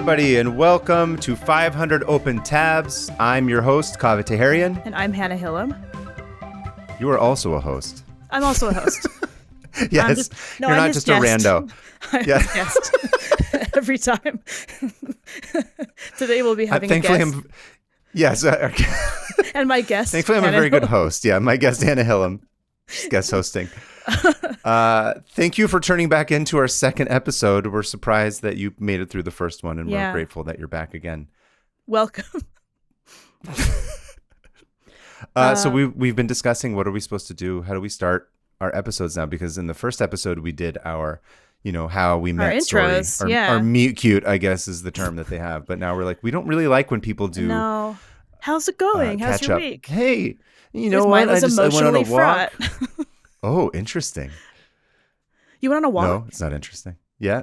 everybody, and welcome to 500 Open Tabs. I'm your host, Kaveh Taherian. And I'm Hannah Hillam. You are also a host. I'm also a host. Yes, you're not just a rando. I'm a guest every time. Today we'll be having a guest. Yes. And my guest, thankfully, I'm a very good host. Yeah, my guest, Hannah Hillam, she's guest hosting. Thank you for turning back into our second episode. We're surprised that you made it through the first one, and we're grateful that you're back again. Welcome. So we've been discussing what are we supposed to do? How do we start our episodes now? Because in the first episode we did our, how we met our intros, story. Our meet cute, I guess, is the term that they have. But now we're like, we don't really like when people do. No. How's it going? How's your week? Hey, you know what? I went on a walk. Oh, interesting. You went on a walk? No, it's not interesting. Yeah.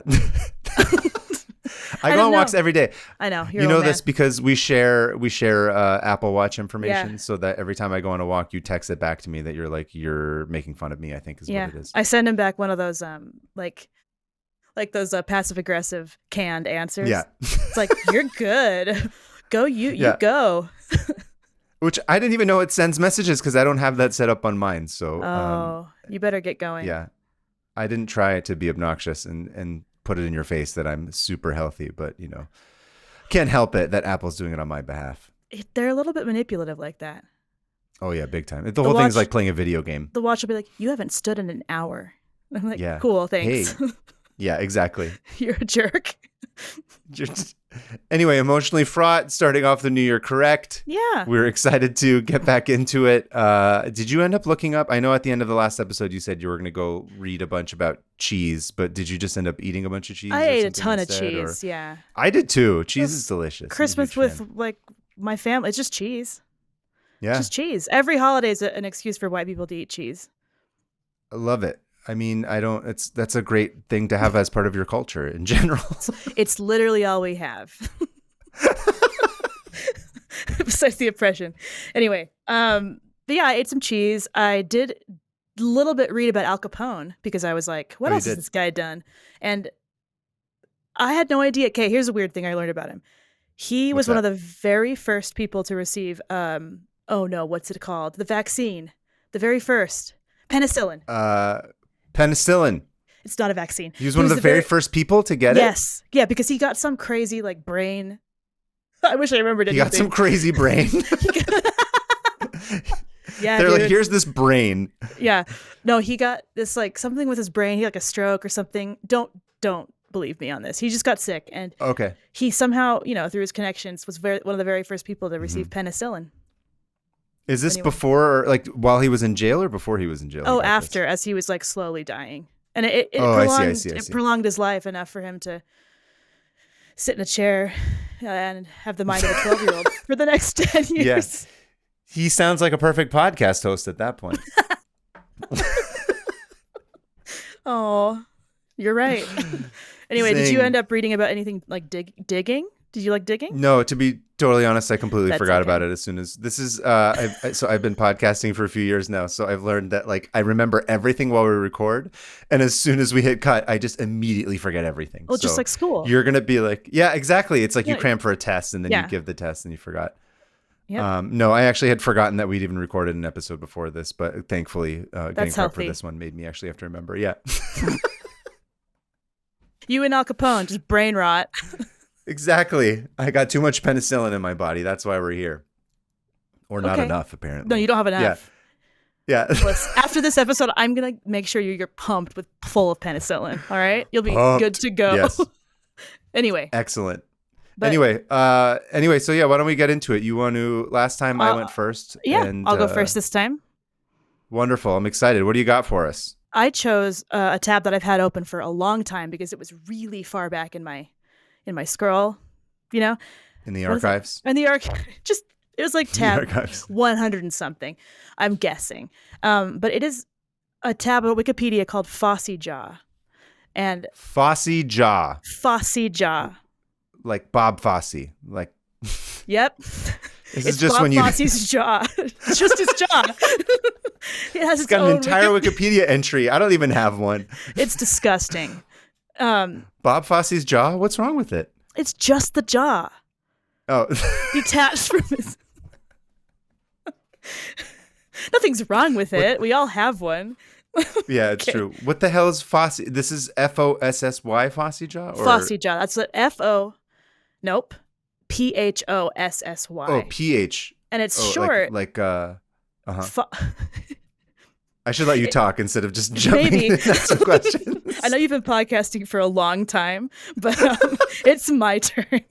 I go on walks every day. I know. You know this because we share Apple Watch information, so that every time I go on a walk, you text it back to me that you're making fun of me, I think is what it is. I send him back one of those like those passive aggressive canned answers. Yeah. It's like, you're good. Go you go. Which I didn't even know it sends messages because I don't have that set up on mine. So you better get going. Yeah. I didn't try to be obnoxious and put it in your face that I'm super healthy, but can't help it that Apple's doing it on my behalf. They're a little bit manipulative like that. Oh yeah, big time. The whole thing's like playing a video game. The watch will be like, you haven't stood in an hour. I'm like, cool, thanks. Hey. Yeah, exactly. You're a jerk. Anyway, emotionally fraught, starting off the new year correct. Yeah. We're excited to get back into it. Did you end up looking up? I know at the end of the last episode you said you were going to go read a bunch about cheese, but did you just end up eating a bunch of cheese? I ate a ton of cheese, yeah. I did too. Cheese is delicious. Christmas with like my family, it's just cheese. Yeah. Just cheese. Every holiday is an excuse for white people to eat cheese. I love it. I mean, that's a great thing to have as part of your culture in general. It's literally all we have. Besides the oppression. Anyway, but yeah, I ate some cheese. I did a little bit read about Al Capone because I was like, what else has this guy done? And I had no idea. Okay, here's a weird thing I learned about him. He was one of the very first people to receive, what's it called? The vaccine. The very first. Penicillin. Penicillin. It's not a vaccine. He was one of the very first people to get it? Yes. Yeah, because he got some crazy brain. I wish I remembered anything. He got some crazy brain. Yeah. They're like, here's this brain. Yeah. No, he got this something with his brain. He had a stroke or something. Don't believe me on this. He just got sick. And he somehow, through his connections, was one of the very first people to receive penicillin. Is this before, while he was in jail or before he was in jail? Oh, after, as he was slowly dying. And it prolonged his life enough for him to sit in a chair and have the mind of a 12-year-old for the next 10 years. Yes. He sounds like a perfect podcast host at that point. Oh, you're right. Anyway, did you end up reading about anything like digging? Did you like digging? No, to be totally honest, I completely forgot about it as soon as this is. So I've been podcasting for a few years now, so I've learned that I remember everything while we record, and as soon as we hit cut, I just immediately forget everything. Well, just like school. You're gonna be like, yeah, exactly. It's like you cram for a test, and then you give the test, and you forgot. Yep. No, I actually had forgotten that we'd even recorded an episode before this, but thankfully, getting prep for this one made me actually have to remember. Yeah. You and Al Capone, just brain rot. Exactly. I got too much penicillin in my body. That's why we're here. Or not enough, apparently. No, you don't have enough. Yeah. Listen, after this episode, I'm going to make sure you're pumped with full of penicillin. All right? You'll be good to go. Yes. Anyway. Excellent. Anyway, so yeah, why don't we get into it? You want to, last time I went first. Yeah, and, I'll go first this time. Wonderful. I'm excited. What do you got for us? I chose a tab that I've had open for a long time because it was really far back in my scroll, In the archives? In the archive. It was like tab 100 and something, I'm guessing. But it is a tab on Wikipedia called Phossy Jaw. And Phossy Jaw. Phossy Jaw. Like Bob Fosse. Yep. It's just Bob Fosse's jaw. It's just his jaw. It's got an entire Wikipedia entry. I don't even have one. It's disgusting. Bob Fosse's jaw? What's wrong with it? It's just the jaw. Oh. Detached from his... Nothing's wrong with it. We all have one. Yeah, it's true. What the hell is Phossy? This is F-O-S-S-Y, Phossy Jaw? Phossy Jaw. That's what F-O... Nope. P-H-O-S-S-Y. Oh, P-H. And it's short. I should let you talk instead of just jumping in and asking questions. I know you've been podcasting for a long time, but it's my turn.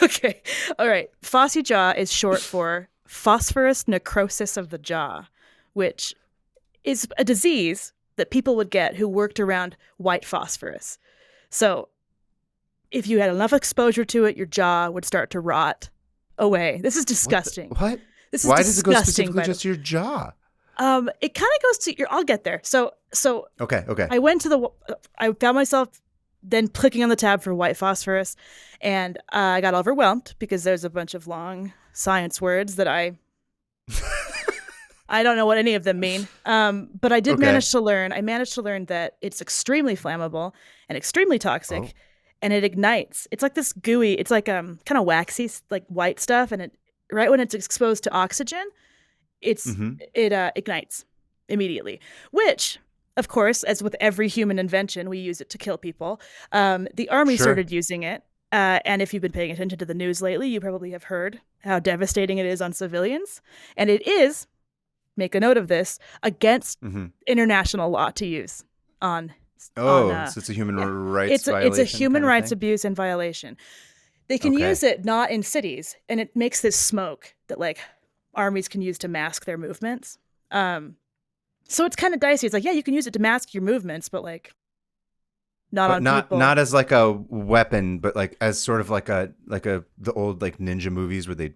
Okay. All right. Phossy Jaw is short for phosphorus necrosis of the jaw, which is a disease that people would get who worked around white phosphorus. So if you had enough exposure to it, your jaw would start to rot away. This is disgusting. What? This is Why does it go specifically just to your jaw? It kind of goes to your... I'll get there. So Okay. I found myself then clicking on the tab for white phosphorus, and I got overwhelmed because there's a bunch of long science words that I don't know what any of them mean. But I did manage to learn. I managed to learn that it's extremely flammable and extremely toxic, and it ignites. It's like this gooey. It's like kind of waxy, like white stuff, and right when it's exposed to oxygen, it ignites immediately. Which, of course, as with every human invention, we use it to kill people. The army started using it. And if you've been paying attention to the news lately, you probably have heard how devastating it is on civilians. And it is, make a note of this, against international law to use on... so it's a human rights violation? It's a human rights abuse and violation. They can use it not in cities, and it makes this smoke that like armies can use to mask their movements. So it's kind of dicey. It's like, yeah, you can use it to mask your movements, but like not people. Not as like a weapon, but like as sort of like the old like ninja movies where they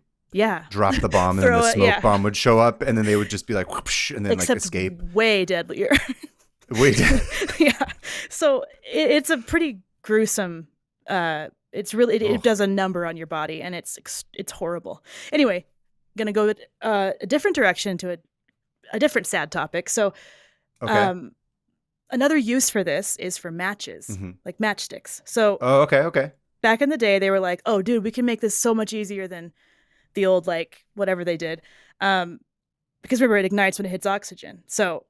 drop the bomb and then the smoke bomb would show up and then they would just be like whoosh, and then like escape. Way deadlier. So it's a pretty gruesome. It's really it does a number on your body, and it's horrible. Anyway, gonna go a different direction to a different sad topic. So, another use for this is for matches, like matchsticks. So, back in the day, they were like, "Oh, dude, we can make this so much easier than the old like whatever they did," because remember, it ignites when it hits oxygen. So,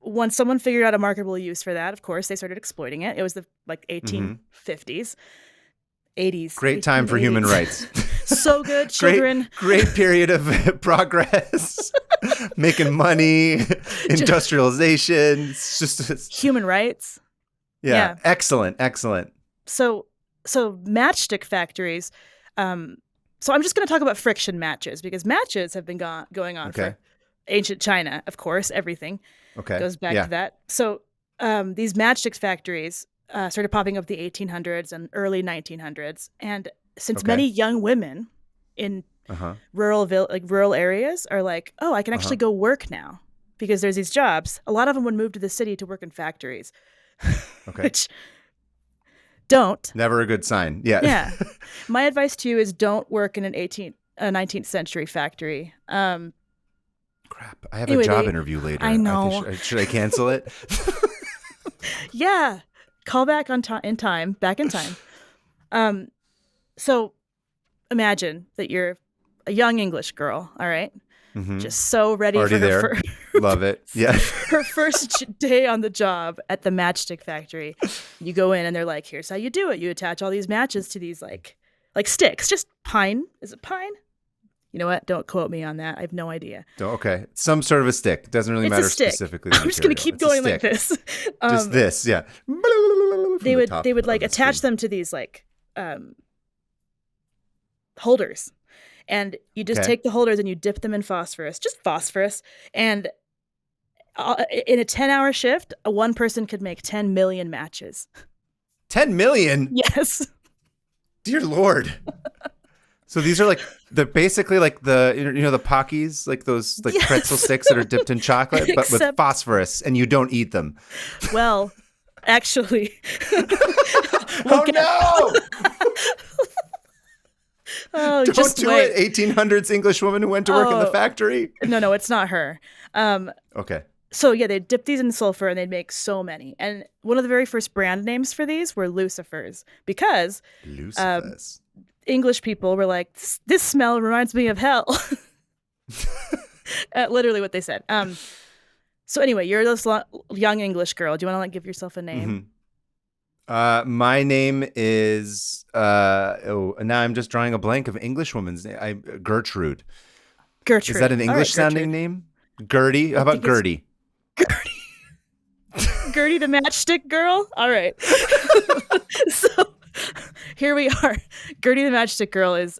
once someone figured out a marketable use for that, of course, they started exploiting it. It was the 1850s, 80s. Great time for human rights. So good, children. Great period of progress. Making money, industrialization. It's just human rights. Yeah. Excellent. So matchstick factories. So I'm just going to talk about friction matches because matches have been going on for ancient China, of course. Everything goes back to that. So these matchstick factories started popping up in the 1800s and early 1900s, and since many young women in rural areas are like, oh, I can actually go work now because there's these jobs. A lot of them would move to the city to work in factories, which don't. Never a good sign. Yeah. My advice to you is don't work in an 19th century factory. Crap. I have a job interview later. I know. Should I cancel it? Yeah. Call back back in time. So imagine that you're a young English girl, all right? Just so ready already for her love it. Yeah. Her first day on the job at the matchstick factory. You go in and they're like, here's how you do it. You attach all these matches to these like sticks, just pine. Is it pine? You know what? Don't quote me on that. I have no idea. Okay. Some sort of a stick. Doesn't really matter specifically. I'm just going to keep going like this. Just this, yeah. They would like attach them to these like holders. And you just take the holders and you dip them in phosphorus, just phosphorus. And in a 10-hour shift, one person could make 10 million matches. 10 million? Yes. Dear Lord. So these are they're basically like the Pockies, like those pretzel sticks that are dipped in chocolate, but with phosphorus, and you don't eat them. Well, actually. Oh no! Oh, don't just do wait. it, 1800s English woman who went to work in the factory. No, it's not her. Okay. So yeah, they'd dip these in sulfur and they'd make so many. And one of the very first brand names for these were Lucifers because Lucifers. English people were like, this smell reminds me of hell. Literally what they said. So anyway, you're this young English girl. Do you want to like give yourself a name? My name is now I'm just drawing a blank of English woman's name. Gertrude. Gertrude. Is that an English sounding name? Gertie? How about Gertie? Gertie the matchstick girl? All right. So here we are. Gertie the matchstick girl is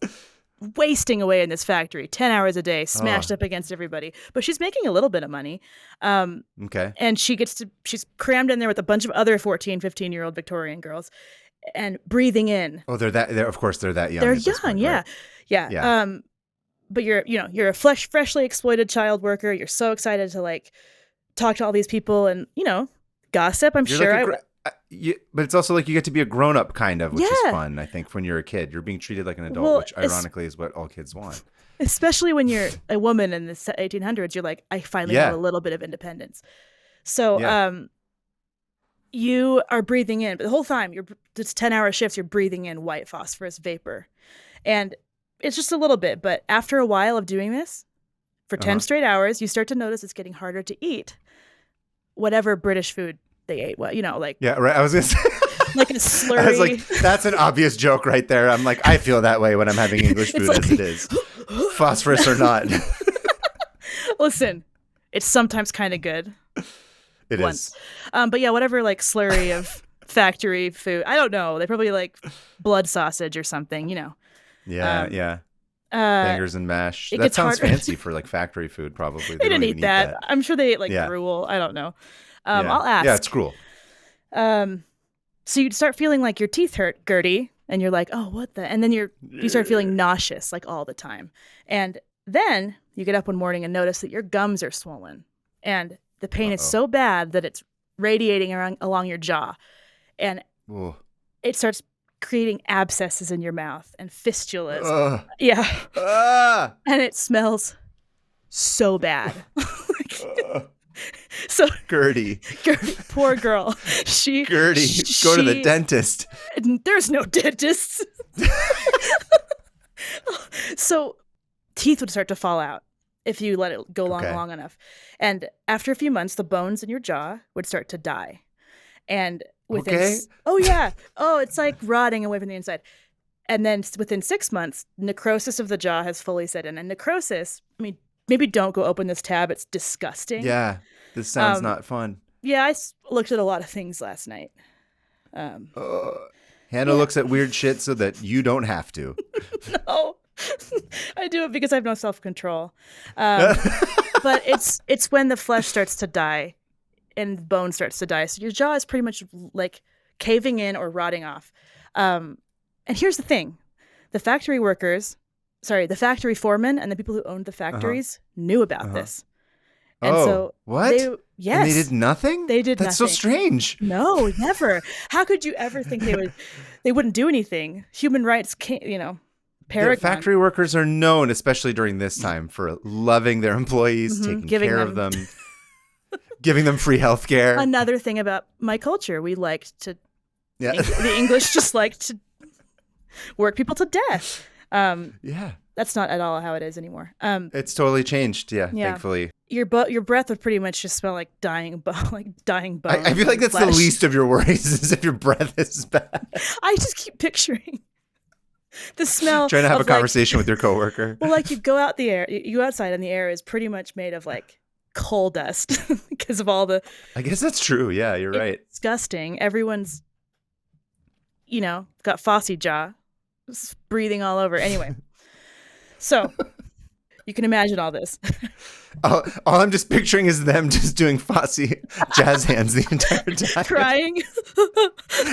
wasting away in this factory 10 hours a day, smashed up against everybody. But she's making a little bit of money. Okay. And she's crammed in there with a bunch of other 14, 15-year-old Victorian girls and breathing in. Oh, they're that young. They're young, point, yeah. Right? Yeah. But you're a freshly exploited child worker. You're so excited to like talk to all these people and, gossip. I'm sure. But it's also like you get to be a grown up kind of, which is fun. I think when you're a kid, you're being treated like an adult, which ironically is what all kids want. Especially when you're a woman in the 1800s, you're like, I finally have a little bit of independence. So you are breathing in, but the whole time it's 10-hour shifts. You're breathing in white phosphorus vapor, and it's just a little bit. But after a while of doing this for 10 straight hours, you start to notice it's getting harder to eat whatever British food they ate. Well, like I was gonna say like a slurry. I was like, that's an obvious joke right there. I'm like, I feel that way when I'm having English food as it is, phosphorus or not. Listen, it's sometimes kind of good. It is. But yeah, whatever like slurry of factory food. I don't know. They probably like blood sausage or something. Yeah. Bangers and mash. That sounds fancy for like factory food. Probably they didn't eat that. I'm sure they ate like gruel. I don't know. I'll ask. Yeah, it's cruel. So you'd start feeling like your teeth hurt, Gertie, and you're like, oh, what the? And then you start feeling nauseous like all the time. And then you get up one morning and notice that your gums are swollen. And the pain is so bad that it's radiating along your jaw. And it starts creating abscesses in your mouth and fistulas. And it smells so bad. So Gertie, poor girl. Gertie, go to the dentist. There's no dentist. So teeth would start to fall out if you let it go long enough. And after a few months, the bones in your jaw would start to die. And within it's like rotting away from the inside. And then within 6 months, necrosis of the jaw has fully set in. And necrosis, I mean, maybe don't go open this tab. It's disgusting. Yeah, this sounds not fun. Yeah, I looked at a lot of things last night. Hannah looks at weird shit so that you don't have to. No, I do it because I have no self-control. But it's when the flesh starts to die and the bone starts to die. So your jaw is pretty much like caving in or rotting off. And here's the thing. The factory foreman and the people who owned the factories knew about this. And so what? And they did nothing? They did nothing. That's so strange. No, never. How could you ever think they wouldn't do anything? Human rights can't, paragon. The factory workers are known, especially during this time, for loving their employees, taking care of them, giving them free health care. Another thing about my culture, we liked to, the English just liked to work people to death. That's not at all how it is anymore. It's totally changed. Yeah. Thankfully. Your breath would pretty much just smell like dying bones. I feel like that's the least of your worries is if your breath is bad. I just keep picturing the smell. Trying to have a conversation with your coworker. Well, like you go outside and the air is pretty much made of like coal dust because of all the. I guess that's true. Yeah, you're right. Disgusting. Everyone's, got Phossy Jaw, breathing all over. Anyway. So, you can imagine all this. All I'm just picturing is them just doing Phossy jazz hands the entire time. Crying.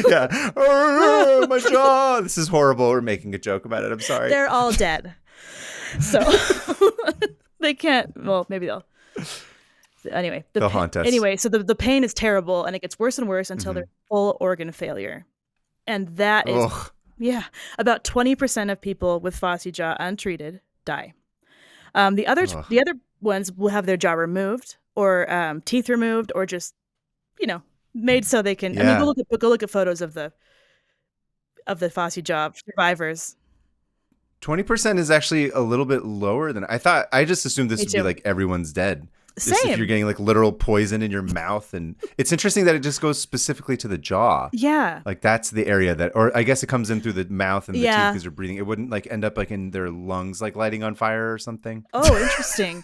Yeah. Oh, my jaw. This is horrible. We're making a joke about it. I'm sorry. They're all dead. So, they can't. Well, maybe they'll. Anyway. They'll haunt us. Anyway, so the pain is terrible and it gets worse and worse until they're full organ failure. And that is. Ugh. Yeah, about 20% of people with Phossy Jaw untreated die. The other ones will have their jaw removed or teeth removed, or just, made so they can. Yeah. I mean, go look at photos of the Phossy Jaw survivors. 20% is actually a little bit lower than I thought. I just assumed this would be like everyone's dead. Just if you're getting like literal poison in your mouth. And it's interesting that it just goes specifically to the jaw. Yeah. Like that's the area that, or I guess it comes in through the mouth and the teeth because they're breathing. It wouldn't like end up like in their lungs, like lighting on fire or something. Oh, interesting.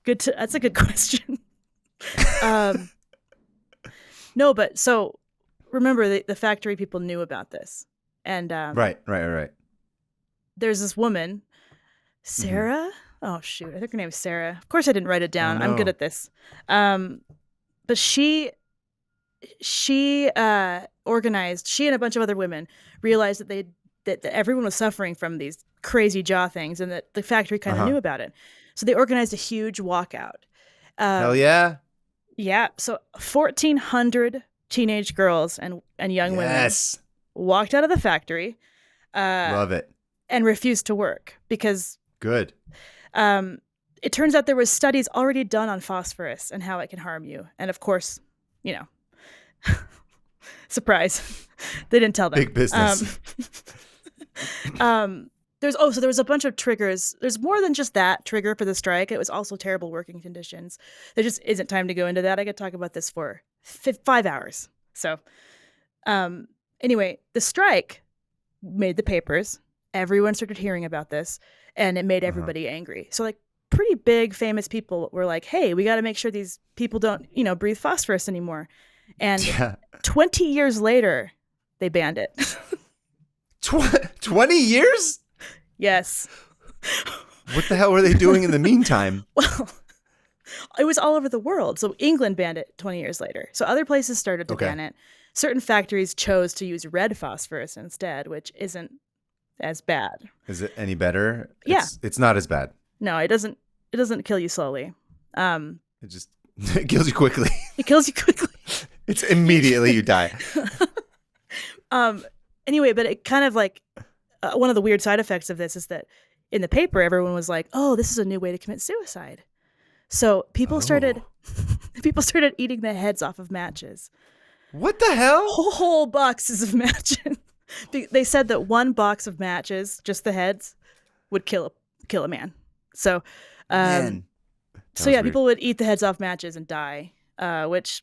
That's a good question. No, but so remember the factory people knew about this. And right. There's this woman, Sarah. Mm-hmm. Oh shoot, I think her name is Sarah. Of course, I didn't write it down. I'm good at this. But she organized. She and a bunch of other women realized that everyone was suffering from these crazy jaw things, and that the factory kind of knew about it. So they organized a huge walkout. Hell yeah! Yeah. So 1,400 teenage girls and young women walked out of the factory. Love it. And refused to work because good. It turns out there was studies already done on phosphorus and how it can harm you. And of course, surprise, they didn't tell them. Big business. So there was a bunch of triggers. There's more than just that trigger for the strike. It was also terrible working conditions. There just isn't time to go into that. I could talk about this for 5 hours. So anyway, the strike made the papers. Everyone started hearing about this, and it made everybody angry. So like pretty big famous people were like, hey, we got to make sure these people don't, breathe phosphorus anymore. And 20 years later, they banned it. 20 years? Yes. What the hell were they doing in the meantime? Well, it was all over the world. So England banned it 20 years later. So other places started to ban it. Certain factories chose to use red phosphorus instead, which isn't as bad. Is it any better? Yeah. It's not as bad. No, it doesn't kill you slowly. It just it kills you quickly. It kills you quickly. It's immediately you die. Anyway, but it kind of like one of the weird side effects of this is that in the paper, everyone was like, "Oh, this is a new way to commit suicide." So people started eating the heads off of matches. What the hell? Whole boxes of matches. They said that one box of matches, just the heads, would kill a man. So, weird. people would eat the heads off matches and die. Which,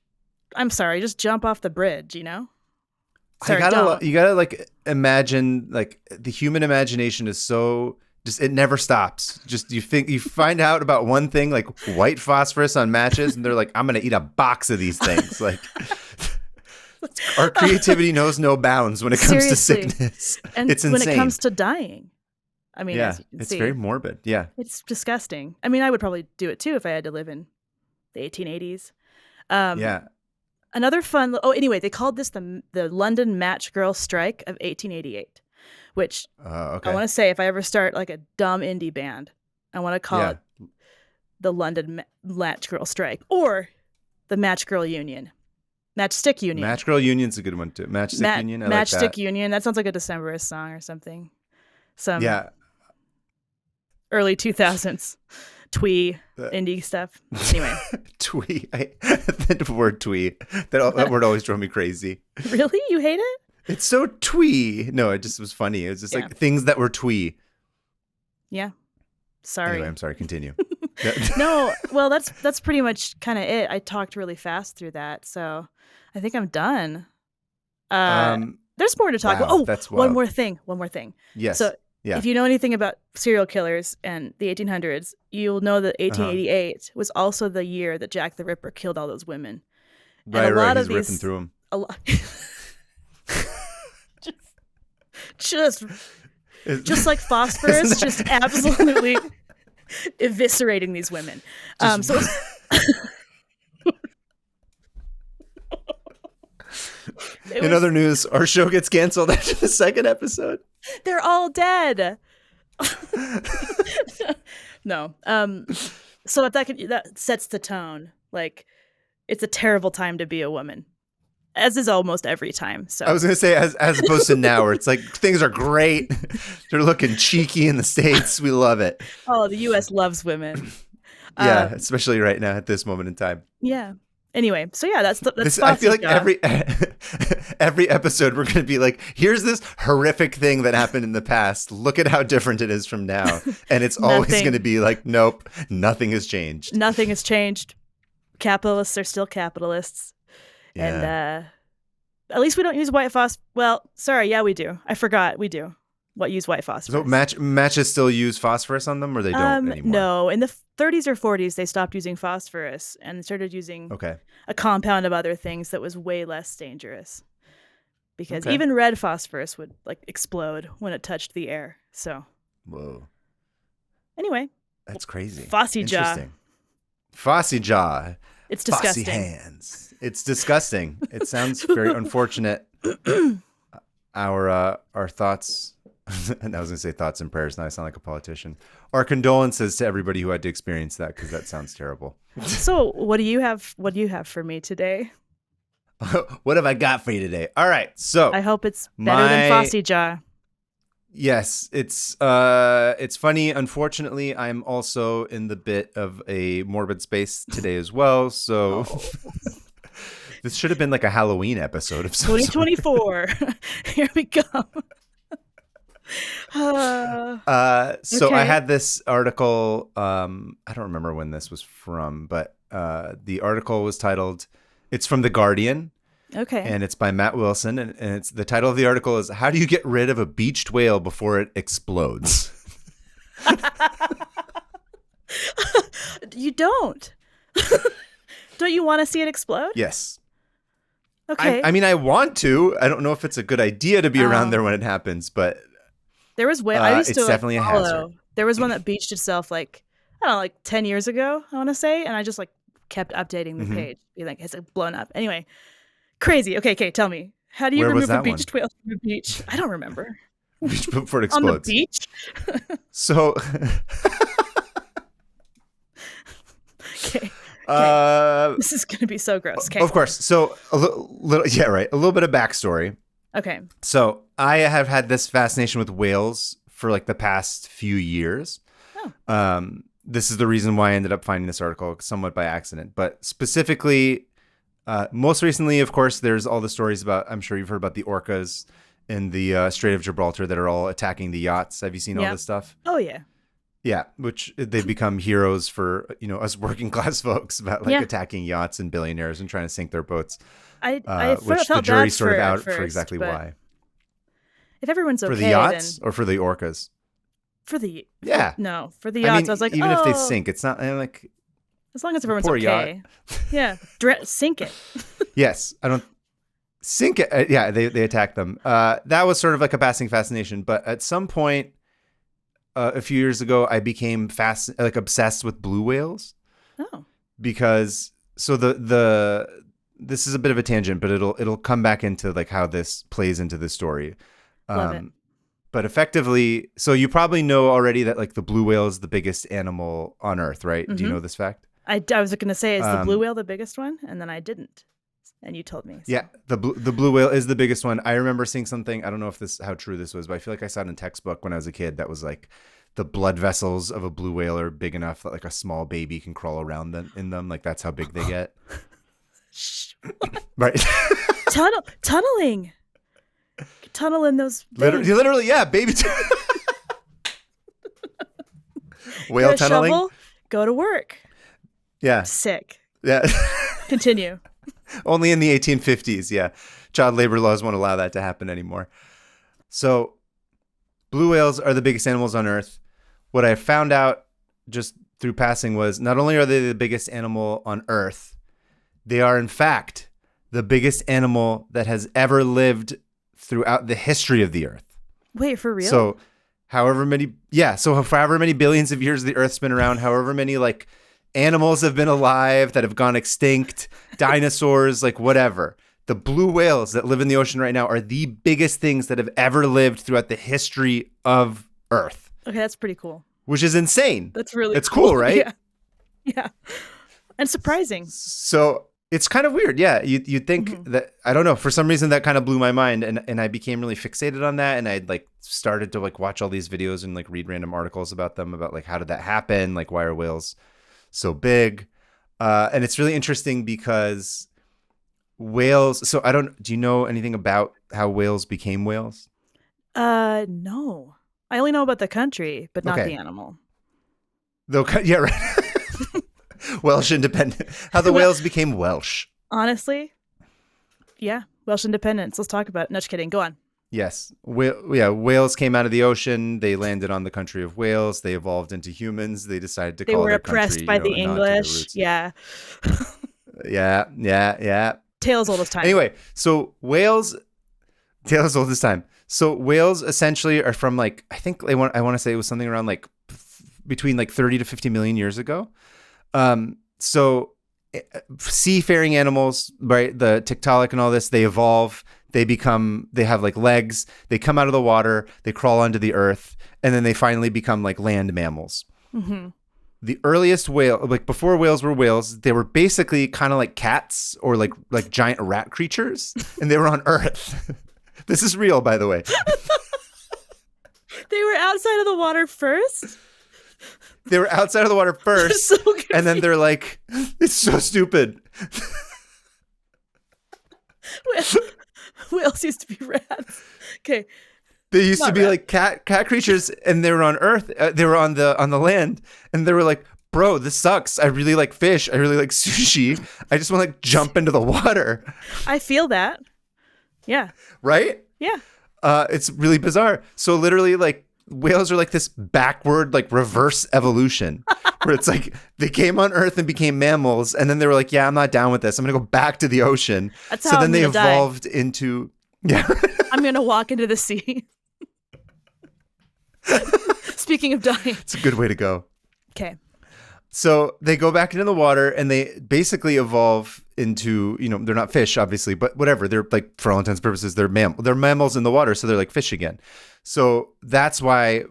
I'm sorry, just jump off the bridge, Sorry, you gotta like imagine, like the human imagination is so just, it never stops. Just you find out about one thing, like white phosphorus on matches, and they're like, I'm gonna eat a box of these things. Like our creativity knows no bounds when it comes to sickness. And it's insane. When it comes to dying. I mean, yeah, it's very morbid. Yeah. It's disgusting. I mean, I would probably do it too if I had to live in the 1880s. Yeah. Another fun. Anyway, they called this the London Match Girl Strike of 1888, which I want to say, if I ever start like a dumb indie band, I want to call it the London Match Girl Strike or the Match Girl Union. Matchstick Union. Match Girl Union's a good one too. Matchstick Union. I like Matchstick that. Union. That sounds like a Decemberist song or something. Some early 2000s twee indie stuff. Anyway. Twee. The word twee. That word always drove me crazy. Really? You hate it? It's so twee. No, it just was funny. It was just like things that were twee. Yeah. Sorry. Anyway, I'm sorry. Continue. No, well, that's pretty much kind of it. I talked really fast through that, so I think I'm done. There's more to talk about. Oh, that's one more thing. Yes. So if you know anything about serial killers and the 1800s, you'll know that 1888 was also the year that Jack the Ripper killed all those women. Right, and a lot of he's these, ripping through them. A lot. just like phosphorus, just absolutely eviscerating these women. In other news, our show gets canceled after the second episode. They're all dead. No. So that sets the tone. Like, it's a terrible time to be a woman, as is almost every time. So I was gonna say, as opposed to now, where it's like things are great. They're looking cheeky in the States. We love it. Oh, the U.S. loves women. Yeah, especially right now at this moment in time. Yeah. Anyway, so yeah, that's I feel like Jaw. every episode we're going to be like, here's this horrific thing that happened in the past. Look at how different it is from now. And it's always going to be like, nope, nothing has changed. Nothing has changed. Capitalists are still capitalists. Yeah. And at least we don't use white phosphorus. Well, sorry, yeah, we do. I forgot we do. Use white phosphorus. So matches still use phosphorus on them, or they don't anymore? No, in the 30s or 40s, they stopped using phosphorus and started using a compound of other things that was way less dangerous. Because even red phosphorus would like explode when it touched the air. So. Whoa. Anyway. That's crazy. Phossy Jaw. Phossy Jaw. It's disgusting. Phossy hands. It's disgusting. It sounds very unfortunate. Our thoughts. And I was going to say thoughts and prayers. Now I sound like a politician. Our condolences to everybody who had to experience that, because that sounds terrible. So what do you have? What do you have for me today? What have I got for you today? All right. So I hope it's better than Phossy Jaw. Yes, it's funny. Unfortunately, I'm also in the bit of a morbid space today as well. So this should have been like a Halloween episode of some 2024. Here we go. So I had this article. I don't remember when this was from, but the article was titled, it's from The Guardian. Okay. And it's by Matt Wilson. And it's the title of the article is, How Do You Get Rid of a Beached Whale Before It Explodes? You don't. Don't you want to see it explode? Yes. Okay. I mean, I want to. I don't know if it's a good idea to be around there when it happens, but there was I used to definitely a hazard. There was one that beached itself like 10 years ago, I want to say, and I just like kept updating the page, be like, it's blown up. Anyway, crazy. Okay, tell me, how do you remove a beached whale from the beach? I don't remember. Before it explodes. On the beach. So. Okay. This is gonna be so gross. Okay. Of course. So a little bit of backstory. Okay. So I have had this fascination with whales for like the past few years. Oh. This is the reason why I ended up finding this article somewhat by accident, but specifically, most recently, of course, there's all the stories about, I'm sure you've heard about the orcas in the Strait of Gibraltar that are all attacking the yachts. Have you seen all this stuff? Oh, yeah. Yeah, which they've become heroes for, us working class folks about like attacking yachts and billionaires and trying to sink their boats. Which the felt jury's bad sort of out first, for exactly why. If everyone's okay, for the yachts then... or for the orcas? For the for the yachts, I was like, even if they sink, it's not like as long as everyone's okay. Yacht. Yeah, sink it. Yes, I don't sink it. Yeah, they attack them. That was sort of like a passing fascination, but at some point, a few years ago, I became obsessed with blue whales. Oh, because this is a bit of a tangent, but it'll come back into like how this plays into the story. Love it. But effectively, so you probably know already that like the blue whale is the biggest animal on Earth, right? Mm-hmm. Do you know this fact? I was going to say, is the blue whale the biggest one? And then I didn't. And you told me. So. Yeah, the blue whale is the biggest one. I remember seeing something, I don't know if how true this was, but I feel like I saw it in a textbook when I was a kid that was like the blood vessels of a blue whale are big enough that like a small baby can crawl around in them. Like that's how big they get. Right. Tunneling. Tunnel in those things. Literally, yeah, baby. Whale tunneling. Shovel, go to work. Yeah. Sick. Yeah. Continue. Only in the 1850s, yeah. Child labor laws won't allow that to happen anymore. So, blue whales are the biggest animals on Earth. What I found out just through passing was not only are they the biggest animal on Earth, they are in fact the biggest animal that has ever lived throughout the history of the Earth. Wait, for real? So however many billions of years the Earth's been around, however many like animals have been alive that have gone extinct, dinosaurs, like whatever. The blue whales that live in the ocean right now are the biggest things that have ever lived throughout the history of Earth. Okay, that's pretty cool. Which is insane. That's really It's cool, right? Yeah. Yeah. And surprising. So it's kind of weird. Yeah. You'd think that, I don't know, for some reason that kind of blew my mind. And I became really fixated on that. And I'd like started to like watch all these videos and like read random articles about them, about like, how did that happen? Like, why are whales so big. And it's really interesting because whales. So do you know anything about how whales became whales? No. I only know about the country, but not the animal. Yeah, right. Welsh independent. How the whales became Welsh. Honestly, yeah. Welsh independence. Let's talk about it. No, just kidding. Go on. Yes. Whales came out of the ocean. They landed on the country of Wales. They evolved into humans. They decided to call their country. They were oppressed by the English. Yeah. Yeah. Tales old as time. Anyway, so whales, tales old as time. So whales essentially are from I think I want to say it was something around between 30 to 50 million years ago. So seafaring animals, right? The Tiktaalik and all this, they evolve. They have legs. They come out of the water. They crawl onto the earth, and then they finally become land mammals. Mm-hmm. The earliest whale, before whales were whales, they were basically kind of like cats or like giant rat creatures, and they were on Earth. This is real, by the way. They were outside of the water first? They were outside of the water first, so and then they're like, it's so stupid. Whales used to be rats. Okay. They used to be like cat creatures, and they were on Earth. They were on the land, and they were like, bro, this sucks. I really like fish. I really like sushi. I just want to jump into the water. I feel that. Yeah. Right? Yeah. It's really bizarre. So literally whales are this backward, reverse evolution where it's they came on Earth and became mammals. And then they were like, yeah, I'm not down with this. I'm going to go back to the ocean. That's how I'm they evolved into, yeah. I'm going to walk into the sea. Speaking of dying. It's a good way to go. Okay. So they go back into the water and they basically evolve into, they're not fish, obviously, but whatever. They're for all intents and purposes, they're mammals in the water. So they're like fish again. So that's why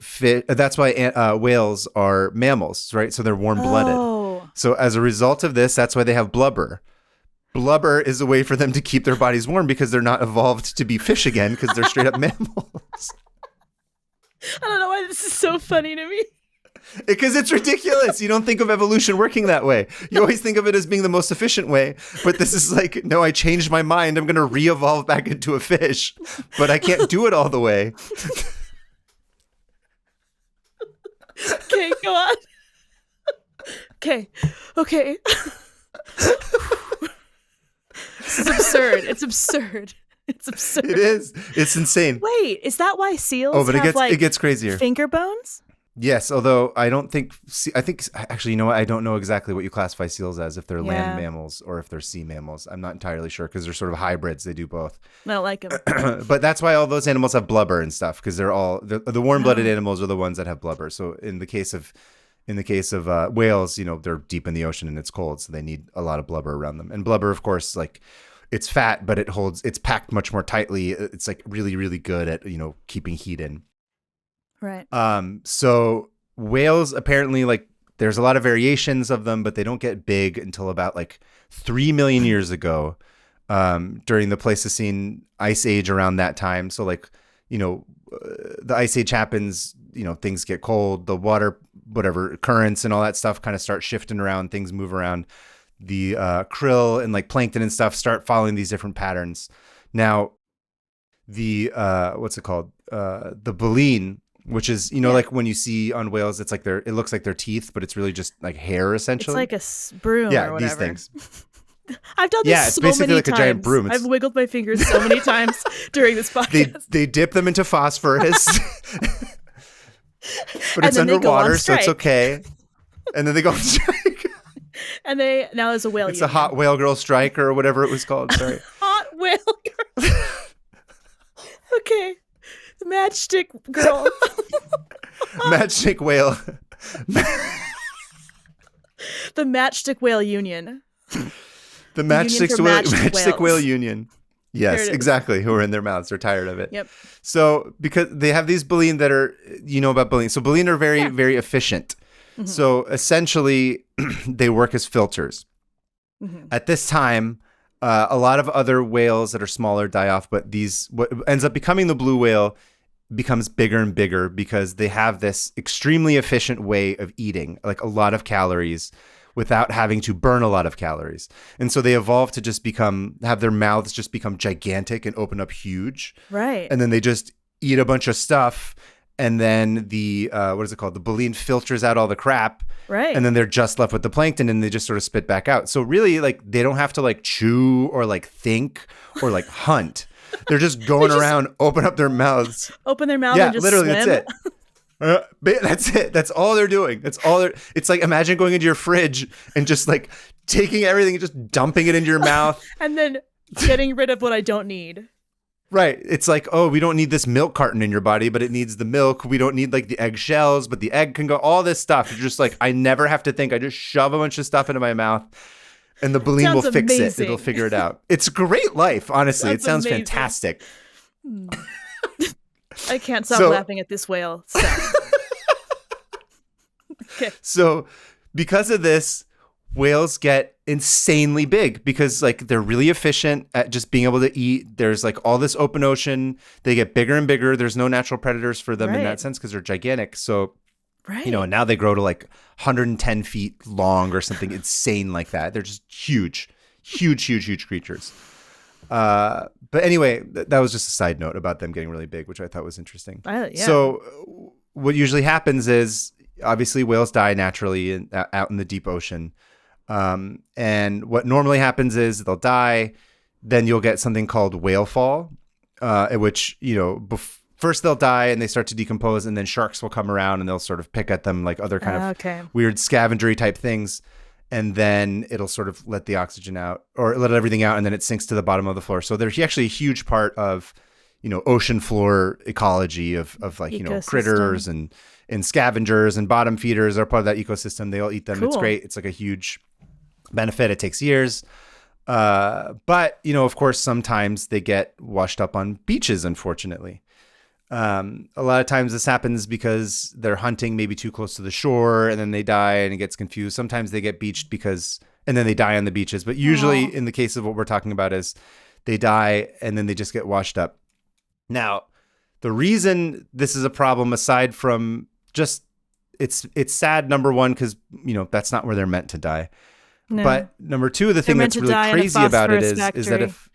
whales are mammals, right? So they're warm-blooded. Oh. So as a result of this, that's why they have blubber. Blubber is a way for them to keep their bodies warm because they're not evolved to be fish again because they're straight up mammals. I don't know why this is so funny to me. Because it's ridiculous. You don't think of evolution working that way. You always think of it as being the most efficient way. But this is no, I changed my mind. I'm going to re-evolve back into a fish. But I can't do it all the way. Okay, go on. Okay. This is absurd. It's absurd. It is. It's insane. Wait, is that why seals it gets crazier. Finger bones? Yes, although I think actually, you know what? I don't know exactly what you classify seals as, if they're land mammals or if they're sea mammals. I'm not entirely sure because they're sort of hybrids. They do both. I don't like them. But that's why all those animals have blubber and stuff, because they're all the warm-blooded animals are the ones that have blubber. So in the case of whales, they're deep in the ocean and it's cold, so they need a lot of blubber around them. And blubber, of course, it's fat, but it's packed much more tightly. It's really, really good at, keeping heat in. Right. So whales apparently there's a lot of variations of them, but they don't get big until about 3 million years ago, during the Pleistocene ice age around that time. So the ice age happens, things get cold, the water, whatever currents and all that stuff kind of start shifting around, things move around. The krill and plankton and stuff start following these different patterns. Now, the what's it called? The baleen, which is when you see on whales, it's it looks like their teeth, but it's really just hair essentially. It's like a broom. Yeah, or whatever. These things. I've done this it's so basically many like times. a giant broom. I've wiggled my fingers so many times during this podcast. They dip them into phosphorus, but it's underwater, so it's okay. And then they go on strike. And now there's a whale. It's a hot whale girl strike or whatever it was called. Sorry. Hot whale girl. Okay. The matchstick girl. Matchstick whale. The matchstick whale union. The matchstick whale union. Yes, exactly. Who are in their mouths. They're tired of it. Yep. So because they have these baleen that are, about baleen. So baleen are very, very efficient. Mm-hmm. So essentially, they work as filters. Mm-hmm. At this time, a lot of other whales that are smaller die off, but what ends up becoming the blue whale becomes bigger and bigger because they have this extremely efficient way of eating, a lot of calories, without having to burn a lot of calories. And so they evolved to just have their mouths just become gigantic and open up huge. Right. And then they just eat a bunch of stuff. And then the, what is it called? The baleen filters out all the crap. Right. And then they're just left with the plankton and they just sort of spit back out. So really, like, they don't have to like chew or like think or like hunt. They're just going around, open up their mouths. Open their mouth and just literally, swim. that's it. That's it. That's all they're doing. It's like, imagine going into your fridge and just like taking everything and just dumping it into your mouth. And then getting rid of what I don't need. Right. It's like, oh, we don't need this milk carton in your body, but it needs the milk. We don't need like the egg shells, but the egg can go, all this stuff. You're just like, I never have to think. I just shove a bunch of stuff into my mouth and the baleen will fix it. It'll figure it out. It's a great life, honestly. It sounds fantastic. I can't stop laughing at this whale. So. Okay. So because of this, whales get insanely big because like they're really efficient at just being able to eat. There's like all this open ocean. They get bigger and bigger. There's no natural predators for them in that sense because they're gigantic. So, you know, and now they grow to like 110 feet long or something insane like that. They're just huge creatures. But anyway, that was just a side note about them getting really big, which I thought was interesting. So what usually happens is obviously whales die naturally out in the deep ocean. And what normally happens is they'll die, then you'll get something called whale fall, at which, you know, first they'll die and they start to decompose, and then sharks will come around and they'll sort of pick at them like other kind of weird scavengery type things. And then it'll sort of let the oxygen out or let everything out, and then it sinks to the bottom of the floor. So there's actually a huge part of, you know, ocean floor ecology of like, you know, critters and scavengers and bottom feeders are part of that ecosystem. They all eat them. Cool. It's great. It's like a huge benefit. It takes years. But, you know, of course, sometimes they get washed up on beaches, unfortunately. A lot of times this happens because they're hunting maybe too close to the shore and then they die and it gets confused. Sometimes they get beached and then they die on the beaches. But usually in the case of what we're talking about is they die and then they just get washed up. Now, the reason this is a problem, aside from just it's sad, number one, because, you know, that's not where they're meant to die. No. But number two, the thing that's really crazy about it is that if...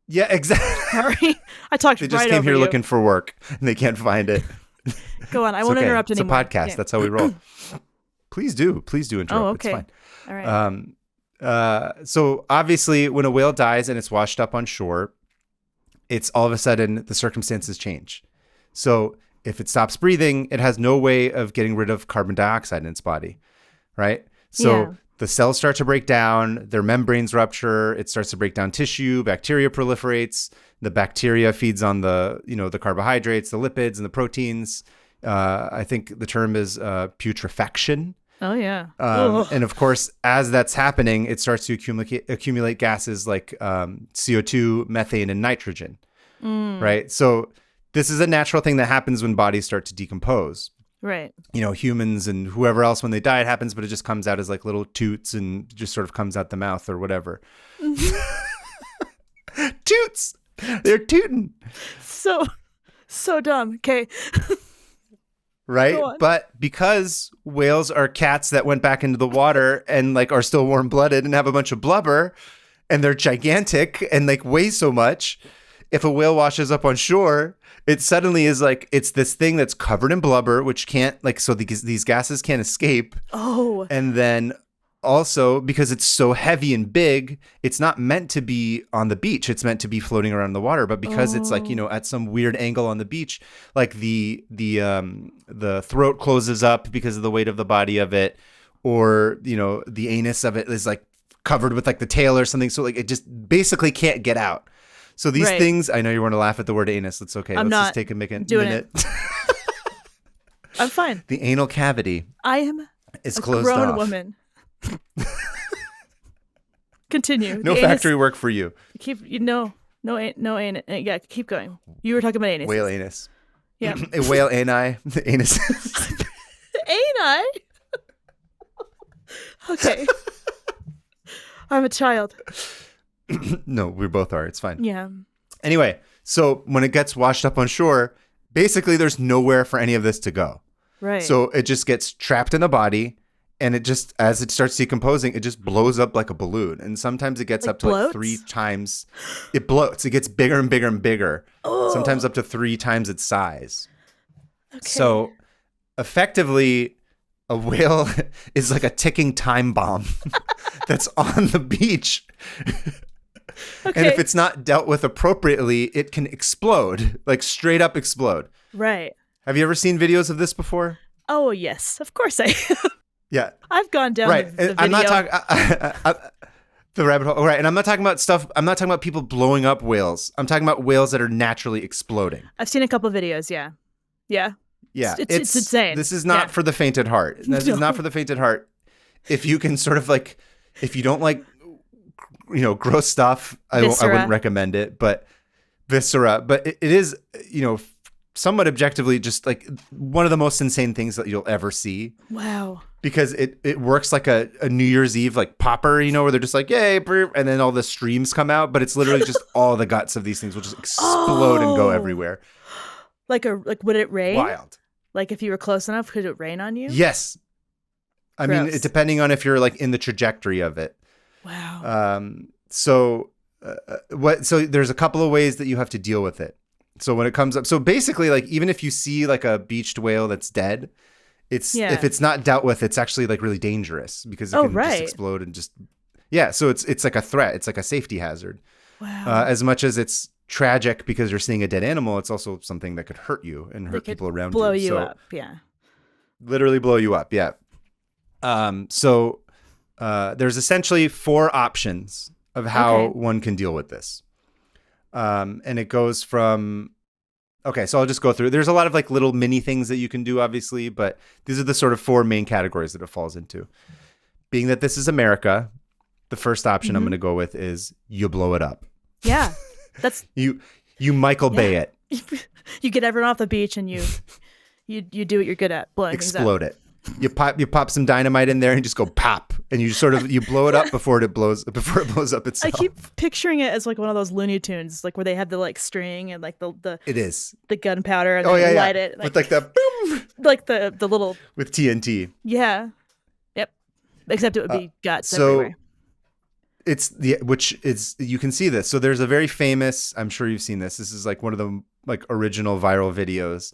Yeah, exactly. Sorry. I talked They just came here looking for work and they can't find it. Go on. I won't interrupt anymore. It's a podcast. Yeah. That's how we roll. Please do interrupt. Oh, okay. It's fine. All right. So obviously when a whale dies and it's washed up on shore, it's all of a sudden the circumstances change. So if it stops breathing, it has no way of getting rid of carbon dioxide in its body, right? So the cells start to break down, their membranes rupture, it starts to break down tissue, bacteria proliferates, the bacteria feeds on the, you know, the carbohydrates, the lipids and the proteins. I think the term is putrefaction. Oh, yeah. And of course, as that's happening, it starts to accumulate gases like CO2, methane, and nitrogen, right? So this is a natural thing that happens when bodies start to decompose. Right. You know, humans and whoever else, when they die, it happens, but it just comes out as like little toots and just sort of comes out the mouth or whatever. Toots! They're tooting. So dumb. Okay. Right? But because whales are cats that went back into the water and like are still warm-blooded and have a bunch of blubber and they're gigantic and like weigh so much, if a whale washes up on shore, it suddenly is like, it's this thing that's covered in blubber, which can't like, so these gases can't escape. Oh. And then also because it's so heavy and big, it's not meant to be on the beach. It's meant to be floating around in the water. But because it's like, you know, at some weird angle on the beach, like the throat closes up because of the weight of the body of it, or, you know, the anus of it is like covered with like the tail or something. So like it just basically can't get out. So these things, I know you want to laugh at the word anus. It's okay. Let's just take a minute. I'm fine. The anal cavity. I am is a closed grown off. Woman. Continue. No factory work for you. No anus. Yeah, keep going. You were talking about anus. Whale anus. Yeah. A whale ani. The anus. Ani? Okay. I'm a child. No, we both are. It's fine. Yeah. Anyway, so when it gets washed up on shore, basically there's nowhere for any of this to go. Right. So it just gets trapped in the body and it just, as it starts decomposing, it just blows up like a balloon. And sometimes it gets up to like 3 times. It bloats. It gets bigger and bigger and bigger. Oh. Sometimes up to 3 times its size. Okay. So effectively, a whale is like a ticking time bomb that's on the beach. Okay. And if it's not dealt with appropriately, it can explode, like straight up explode. Right. Have you ever seen videos of this before? Oh, yes. Of course I have. Yeah. I've gone down the video. I'm not talking the rabbit hole. Right. And I'm not talking about stuff. I'm not talking about people blowing up whales. I'm talking about whales that are naturally exploding. I've seen a couple of videos. Yeah. Yeah. Yeah. It's insane. This is not for the faint at heart. This is not for the faint at heart. If you can sort of like, if you don't like, gross stuff, I wouldn't recommend it, but viscera, but it is, somewhat objectively just like one of the most insane things that you'll ever see. Wow. Because it works like a New Year's Eve like popper, where they're just like, yay, and then all the streams come out, but it's literally just all the guts of these things will just explode and go everywhere. Like would it rain? Wild. Like if you were close enough, could it rain on you? Yes. I mean, depending on if you're like in the trajectory of it. Wow. So there's a couple of ways that you have to deal with it. So when it comes up, so basically, like even if you see like a beached whale that's dead, if it's not dealt with, it's actually like really dangerous because it can just explode and just So it's like a threat. It's like a safety hazard. Wow. As much as it's tragic because you're seeing a dead animal, it's also something that could hurt you and hurt people around you. Blow you up. Yeah. Literally blow you up. Yeah. So there's essentially 4 options of how one can deal with this. And it goes from, so I'll just go through. There's a lot of like little mini things that you can do, obviously, but these are the sort of 4 main categories that it falls into. Being that this is America, the first option I'm going to go with is you blow it up. Yeah. That's you Michael Bay it. You get everyone off the beach and you do what you're good at, blowing explode things up. It. You pop some dynamite in there and just go pop, and you blow it up before it blows up itself. I keep picturing it as like one of those Looney Tunes, like where they have the like string and like the it is the gunpowder and then light it with like the boom, like the little with TNT. Yeah. Yep. Except it would be guts everywhere. It's which is you can see this. So there's a very famous. I'm sure you've seen this. This is like one of the like original viral videos.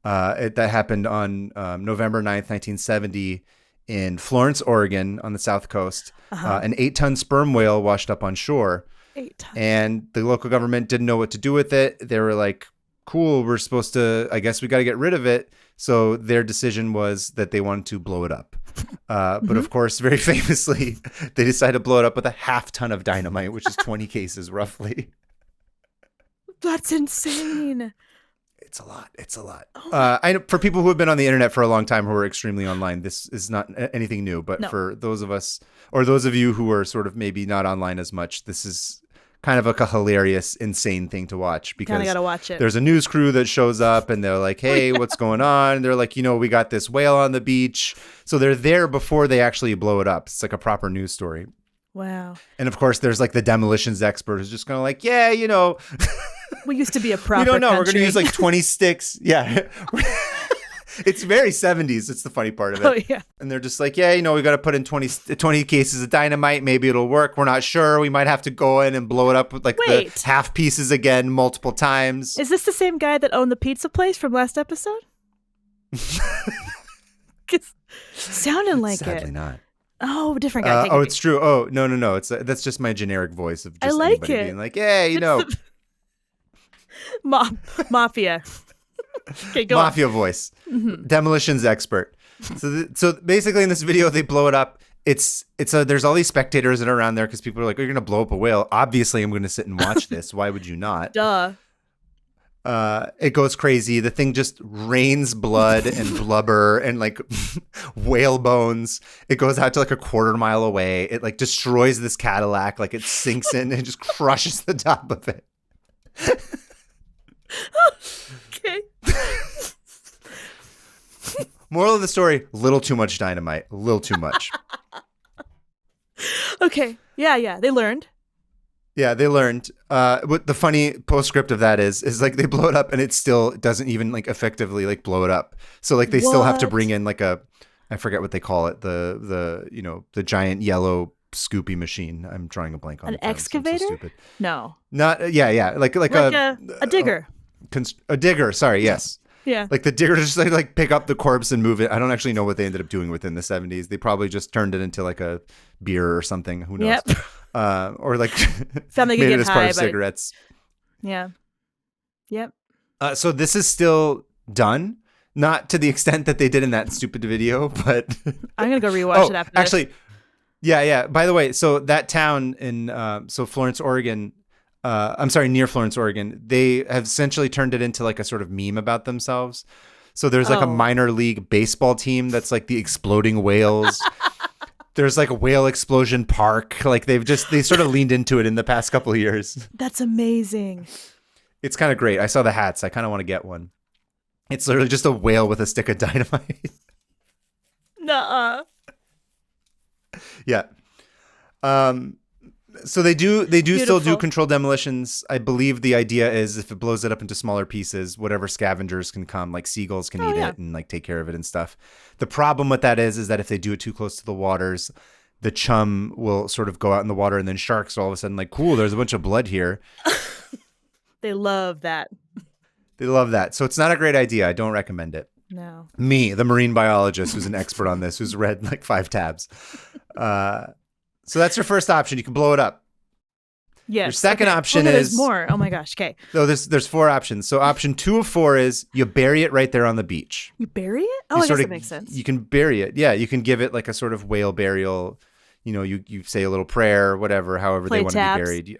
That happened on November 9th, 1970 in Florence, Oregon on the South Coast. An 8-ton sperm whale washed up on shore. 8 tons. And the local government didn't know what to do with it. They were like, cool, I guess we got to get rid of it. So their decision was that they wanted to blow it up. But of course, very famously, they decided to blow it up with a 1/2 ton of dynamite, which is 20 cases roughly. That's insane. It's a lot. I know for people who have been on the internet for a long time, who are extremely online, this is not anything new. But for those of us, or those of you who are sort of maybe not online as much, this is kind of like a hilarious, insane thing to watch because kind of gotta watch it. There's a news crew that shows up and they're like, hey, what's going on? And they're like, we got this whale on the beach. So they're there before they actually blow it up. It's like a proper news story. Wow. And of course, there's like the demolitions expert who's just kind of like, we used to be a proper we don't know. Country. We're going to use like 20 sticks. Yeah. It's very 70s. It's the funny part of it. Oh, yeah. And they're just like, we got to put in 20 cases of dynamite. Maybe it'll work. We're not sure. We might have to go in and blow it up with like the half pieces again multiple times. Is this the same guy that owned the pizza place from last episode? It's sounding like Sadly it. Sadly not. Oh, different guy. It's true. Oh, no. That's just my generic voice of just I like anybody it. being like, Mafia. Okay, go Mafia on. Voice. Mm-hmm. Demolitions expert. So basically in this video, they blow it up. There's all these spectators that are around there because people are like, you're going to blow up a whale. Obviously, I'm going to sit and watch this. Why would you not? Duh. It goes crazy. The thing just rains blood and blubber and like whale bones. It goes out to like a 1/4 mile away. It like destroys this Cadillac. Like it sinks in and just crushes the top of it. Okay. Moral of the story, little too much dynamite. A little too much. Okay. Yeah. They learned. Yeah, they learned. What the funny postscript of that is like they blow it up and it still doesn't even like effectively like blow it up. So like they still have to bring in like a I forget what they call it. The giant yellow scoopy machine. I'm drawing a blank on an excavator. So stupid. No. Not yeah. Like a digger. A digger. Sorry. Yes. Yeah. Like the digger just like pick up the corpse and move it. I don't actually know what they ended up doing within the 70s. They probably just turned it into like a beer or something. Who knows? Yep. Or like made it as part of cigarettes. Yeah. Yep. So this is still done. Not to the extent that they did in that stupid video, but I'm going to go rewatch it after this. Actually, yeah. By the way, so that town in Florence, Oregon, near Florence, Oregon, they have essentially turned it into like a sort of meme about themselves. So there's like a minor league baseball team that's like the Exploding Whales. There's like a whale explosion park. Like they sort of leaned into it in the past couple of years. That's amazing. It's kind of great. I saw the hats. I kind of want to get one. It's literally just a whale with a stick of dynamite. Nuh-uh. Yeah. So they do still do controlled demolitions. I believe the idea is if it blows it up into smaller pieces, whatever scavengers can come, like seagulls can eat it and like take care of it and stuff. The problem with that is that if they do it too close to the waters, the chum will sort of go out in the water, and then sharks are all of a sudden like, cool, there's a bunch of blood here. They love that. They love that. So it's not a great idea. I don't recommend it. No. Me, the marine biologist who's an expert on this, who's read like 5 tabs. So that's your first option. You can blow it up. Yes. Your second option is... There's more. Oh my gosh. Okay. So there's 4 options. So option 2 of 4 is you bury it right there on the beach. You bury it? Oh, I guess that makes sense. You can bury it. Yeah, you can give it like a sort of whale burial. You know, you say a little prayer, whatever, however they want to be buried.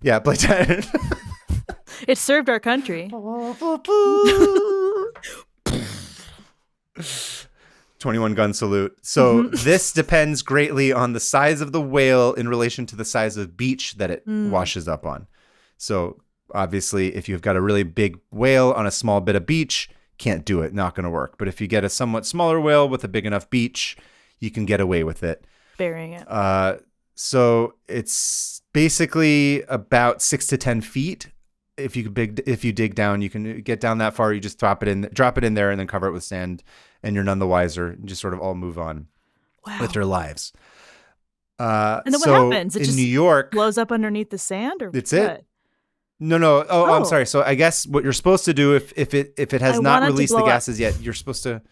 Yeah, play tabs. It served our country. 21 gun salute. So this depends greatly on the size of the whale in relation to the size of beach that it washes up on. So obviously, if you've got a really big whale on a small bit of beach, can't do it. Not going to work. But if you get a somewhat smaller whale with a big enough beach, you can get away with it. Burying it. So it's basically about 6 to 10 feet. If you dig down, you can get down that far. You just drop it in there, and then cover it with sand, and you're none the wiser. And just sort of all move on with your lives. And then what happens? It in just New York blows up underneath the sand, or it's it. No. Oh, I'm sorry. So I guess what you're supposed to do if it has not released the gases yet, you're supposed to.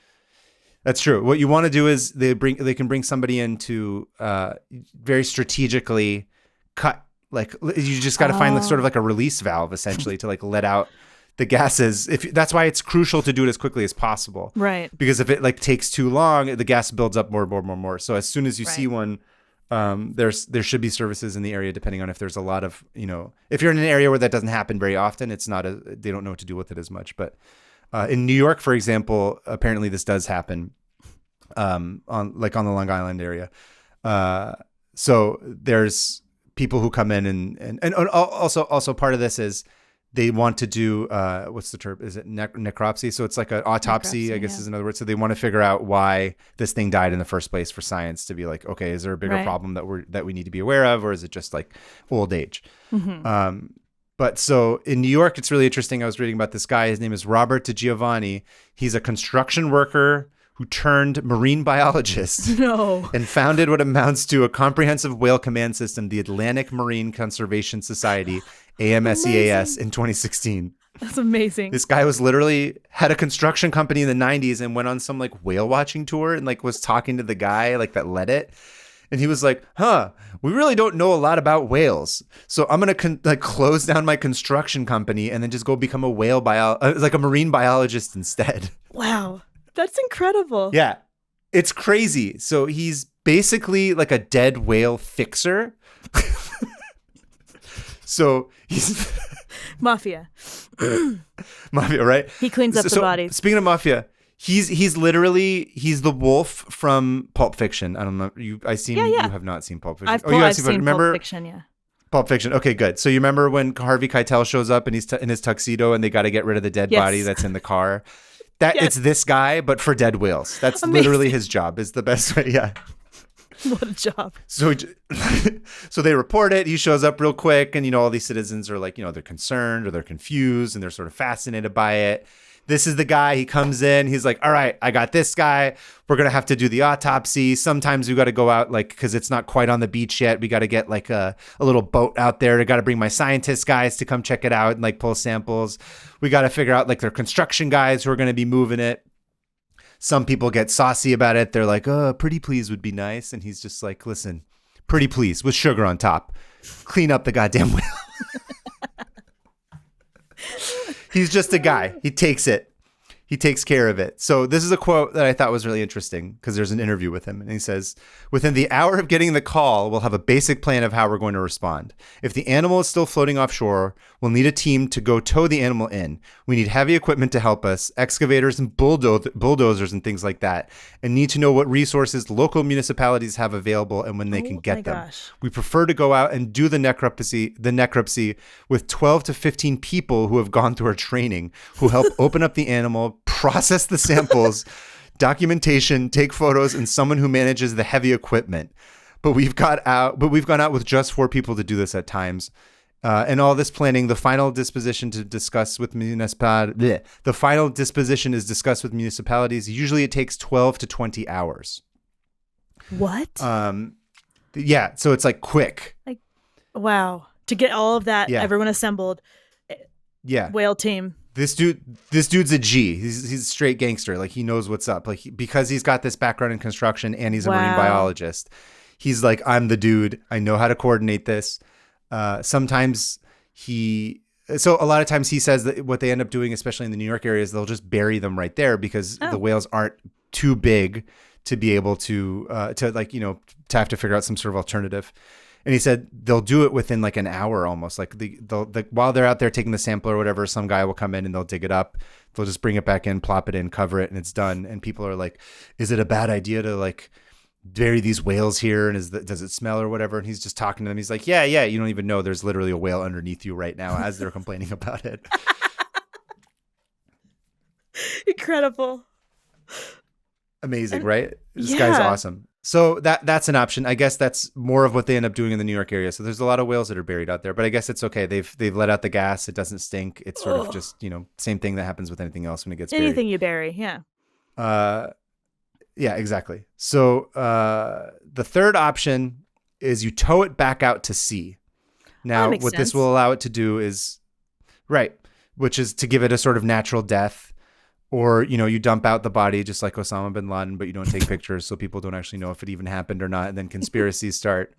That's true. What you want to do is they can bring somebody in to very strategically cut. Like you just got to find like sort of like a release valve essentially to like let out the gases. That's why it's crucial to do it as quickly as possible. Right. Because if it like takes too long, the gas builds up more. So as soon as you see one, there should be services in the area depending on if there's a lot of, if you're in an area where that doesn't happen very often, they don't know what to do with it as much. But in New York, for example, apparently this does happen on the Long Island area. So there's people who come in and also part of this is they want to do what's the term? Is it necropsy? So it's like an autopsy, I guess is another word. So they want to figure out why this thing died in the first place for science to be like, okay, is there a bigger problem that we need to be aware of, or is it just like old age? Mm-hmm. But so in New York, it's really interesting. I was reading about this guy. His name is Robert DiGiovanni. He's a construction worker who turned marine biologist and founded what amounts to a comprehensive whale command system, the Atlantic Marine Conservation Society, AMSEAS, in 2016. That's amazing. This guy had a construction company in the 90s and went on some like whale watching tour and like was talking to the guy like that led it. And he was like, we really don't know a lot about whales. So I'm going to close down my construction company and then just go become a like a marine biologist instead. Wow. That's incredible. Yeah, it's crazy. So he's basically like a dead whale fixer. So he's mafia. Mafia, right? He cleans up the bodies. Speaking of mafia, he's the wolf from Pulp Fiction. I don't know. You have not seen Pulp Fiction. I've seen Pulp Fiction, yeah. Pulp Fiction. Okay, good. So you remember when Harvey Keitel shows up and he's in his tuxedo and they got to get rid of the dead body that's in the car? It's this guy, but for dead whales. That's literally his job. Is the best way. Yeah. What a job. So they report it. He shows up real quick, and all these citizens are like, they're concerned or they're confused and they're sort of fascinated by it. This is the guy. He comes in. He's like, all right, I got this guy. We're going to have to do the autopsy. Sometimes we got to go out, like, because it's not quite on the beach yet. We got to get like a little boat out there. I got to bring my scientist guys to come check it out and like pull samples. We got to figure out like their construction guys who are going to be moving it. Some people get saucy about it. They're like, oh, pretty please would be nice. And he's just like, listen, pretty please with sugar on top. Clean up the goddamn wheel. He's just a guy. He takes it. He takes care of it. So this is a quote that I thought was really interesting because there's an interview with him. And he says, within the hour of getting the call, we'll have a basic plan of how we're going to respond. If the animal is still floating offshore, we'll need a team to go tow the animal in. We need heavy equipment to help us, excavators and bulldozers and things like that, and need to know what resources local municipalities have available and when they can get them. Gosh. We prefer to go out and do the necropsy with 12 to 15 people who have gone through our training, who help open up the animal, process the samples, documentation, take photos, and someone who manages the heavy equipment. But we've gone out with just 4 people to do this at times. And all this planning, the final disposition is discussed with municipalities. Usually it takes 12 to 20 hours. What? Yeah. So it's like quick. Like, wow. To get all of that, everyone assembled. Yeah. Whale team. This dude's a G. He's a straight gangster. Like he knows what's up. Like because he's got this background in construction and he's a marine biologist. He's like, I'm the dude. I know how to coordinate this. Sometimes so a lot of times he says that what they end up doing, especially in the New York area, is they'll just bury them right there because the whales aren't too big to be able to have to figure out some sort of alternative. And he said they'll do it within like an hour almost. Like while they're out there taking the sample or whatever, some guy will come in and they'll dig it up. They'll just bring it back in, plop it in, cover it, and it's done. And people are like, is it a bad idea to like bury these whales here? And does it smell or whatever? And he's just talking to them. He's like, yeah, you don't even know there's literally a whale underneath you right now as they're complaining about it. Incredible. Amazing, right? This guy's awesome. So that's an option. I guess that's more of what they end up doing in the New York area. So there's a lot of whales that are buried out there, but I guess it's okay. They've let out the gas. It doesn't stink. It's sort of just, same thing that happens with anything else when it gets buried. Anything you bury, yeah. Yeah, exactly. So the third option is you tow it back out to sea. Now, what this will allow it to do is, which is to give it a sort of natural death. Or, you dump out the body just like Osama bin Laden, but you don't take pictures so people don't actually know if it even happened or not. And then conspiracies start.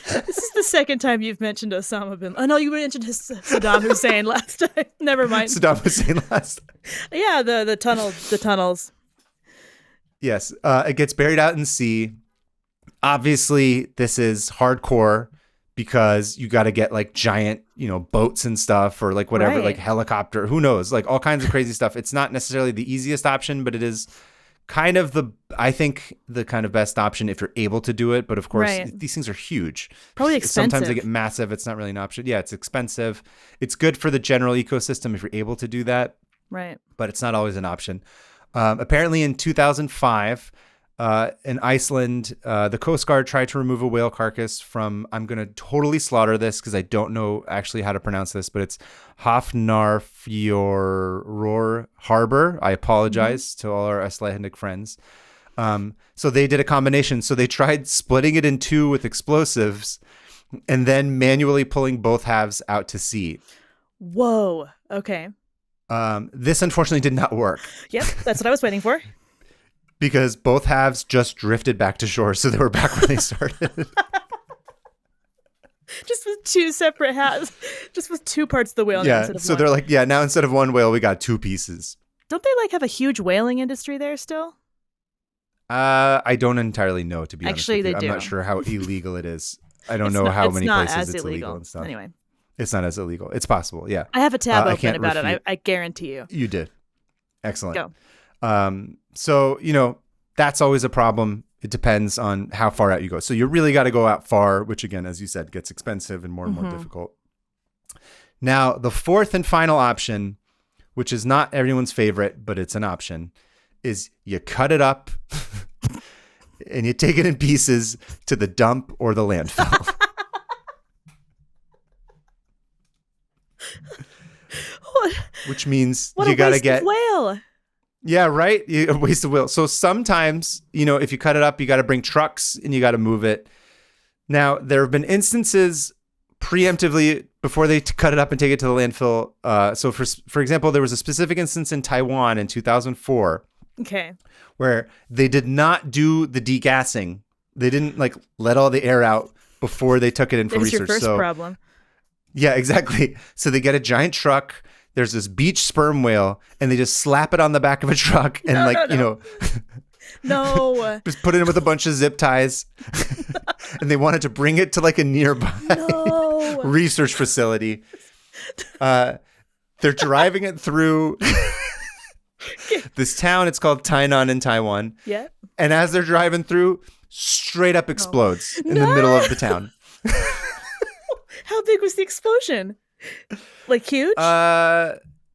This is the second time you've mentioned Osama bin Laden. Oh, no, you mentioned Saddam Hussein last time. Never mind. Saddam Hussein last time. Yeah, the tunnels. Yes. It gets buried out in sea. Obviously, this is hardcore. Because you got to get like giant, boats and stuff or like whatever, like helicopter, who knows, like all kinds of crazy stuff. It's not necessarily the easiest option, but it is kind of I think the kind of best option if you're able to do it. But of course, these things are huge. Probably expensive. Sometimes they get massive. It's not really an option. Yeah, it's expensive. It's good for the general ecosystem if you're able to do that. Right. But it's not always an option. Apparently in 2005, in Iceland, the Coast Guard tried to remove a whale carcass from, I'm going to totally slaughter this because I don't know actually how to pronounce this, but it's Hafnarfjörður Harbor. I apologize to all our Icelandic friends. So they did a combination. So they tried splitting it in two with explosives and then manually pulling both halves out to sea. Whoa. Okay. This unfortunately did not work. Yep. That's what I was waiting for. Because both halves just drifted back to shore, so they were back where they started. Just with two separate halves, just with two parts of the whale. Yeah, so they're like, now instead of one whale, we got two pieces. Don't they like have a huge whaling industry there still? I don't entirely know, to be honest with you. They do. I'm not sure how illegal it is. I don't know how many places it's illegal and stuff. Anyway. It's not as illegal. It's possible, yeah. I have a tab open about it. I guarantee you. You did. Excellent. Go. So, that's always a problem. It depends on how far out you go. So you really got to go out far, which again, as you said, gets expensive and more difficult. Now, the fourth and final option, which is not everyone's favorite, but it's an option, is you cut it up and you take it in pieces to the dump or the landfill. which means what you got to waste get of whale. Yeah, right. A waste of whale. So sometimes, if you cut it up, you got to bring trucks and you got to move it. Now, there have been instances preemptively before they cut it up and take it to the landfill. So for example, there was a specific instance in Taiwan in 2004. Okay. Where they did not do the degassing. They didn't let all the air out before they took it in for research. Your first problem. Yeah, exactly. So they get a giant truck. There's this beach sperm whale, and they just slap it on the back of a truck and no. just put it in with a bunch of zip ties. And they wanted to bring it to a nearby research facility. They're driving it through this town. It's called Tainan in Taiwan. Yeah. And as they're driving through, straight up explodes in the middle of the town. How big was the explosion? Huge?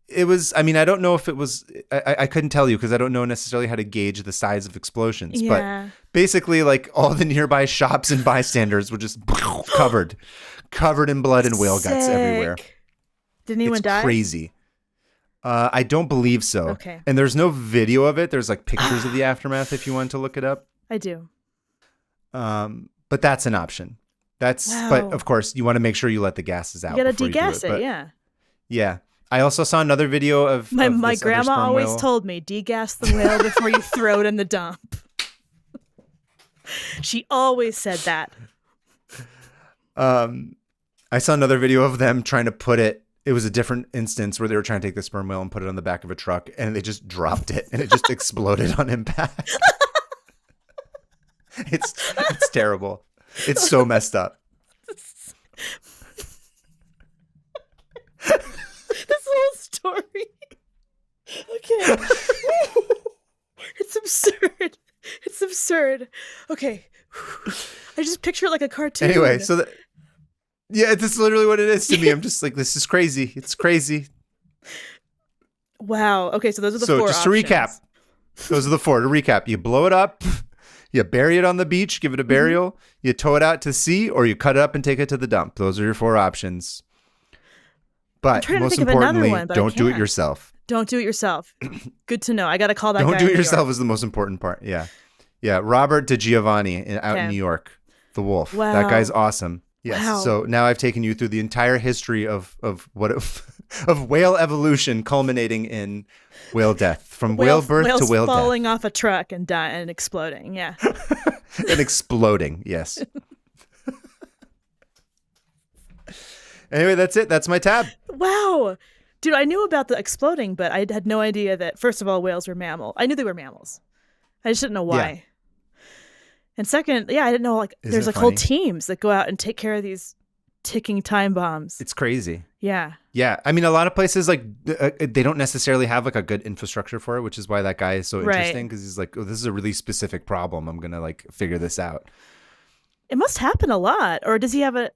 It was, I don't know if it was, I couldn't tell you because I don't know necessarily how to gauge the size of explosions. Yeah. But basically, all the nearby shops and bystanders were just covered in blood and whale guts everywhere. Did anyone die? It's crazy. I don't believe so. Okay. And there's no video of it. There's pictures of the aftermath if you want to look it up. I do. But that's an option. But of course you want to make sure you let the gases out. You gotta degas it. Yeah. Yeah. I also saw another video of my grandma always told me, degas the whale before you throw it in the dump. She always said that. I saw another video of them trying to put it. It was a different instance where they were trying to take the sperm whale and put it on the back of a truck, and they just dropped it, and it just exploded on impact. It's terrible. It's so messed up. This whole story. Okay. It's absurd. It's absurd. Okay. I just picture it like a cartoon. Anyway, so it's literally what it is to me. I'm just this is crazy. It's crazy. Wow. Okay, so those are the four just options. to recap, those are the four. To recap, you blow it up, you bury it on the beach, give it a burial, you tow it out to sea, or you cut it up and take it to the dump. Those are your four options. But most importantly, don't do it yourself. Don't do it yourself. Good to know. I got to call that guy. Don't do it yourself is the most important part. Yeah. Yeah. Robert DiGiovanni out in New York, the wolf. Wow. That guy's awesome. Yes. Wow. So now I've taken you through the entire history of whale evolution culminating in whale death, from whale birth to whale death. Falling off a truck and dying and exploding. Yeah. And exploding. Yes. Anyway, that's it. That's my tab. Wow. Dude, I knew about the exploding, but I had no idea that, first of all, whales were mammal. I knew they were mammals. I just didn't know why. Yeah. And second, I didn't know there's whole teams that go out and take care of these ticking time bombs. It's crazy. Yeah. Yeah. I mean, a lot of places they don't necessarily have a good infrastructure for it, which is why that guy is so interesting, because he's oh, this is a really specific problem. I'm going to figure this out. It must happen a lot. Or does he have a...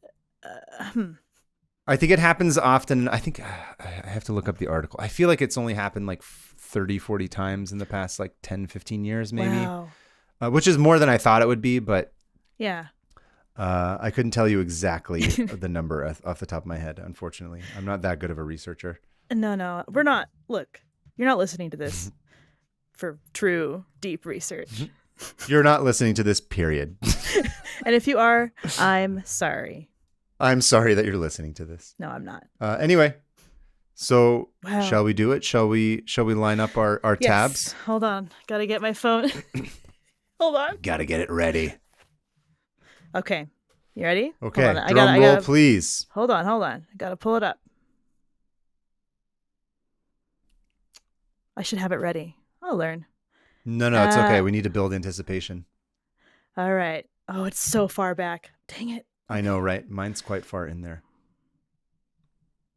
I think it happens often. I think I have to look up the article. I feel like it's only happened 30, 40 times in the past 10, 15 years maybe. Wow. Which is more than I thought it would be, but yeah. I couldn't tell you exactly the number off the top of my head, unfortunately. I'm not that good of a researcher. No. We're not. Look, you're not listening to this for true, deep research. You're not listening to this, period. And if you are, I'm sorry. I'm sorry that you're listening to this. No, I'm not. Anyway, so shall we do it? Shall we line up our tabs? Hold on. Got to get my phone. Hold on. Got to get it ready. Okay. You ready? Okay. Drum roll, please. Hold on. I got to pull it up. I should have it ready. I'll learn. No, it's okay. We need to build anticipation. All right. Oh, it's so far back. Dang it. I know, right? Mine's quite far in there.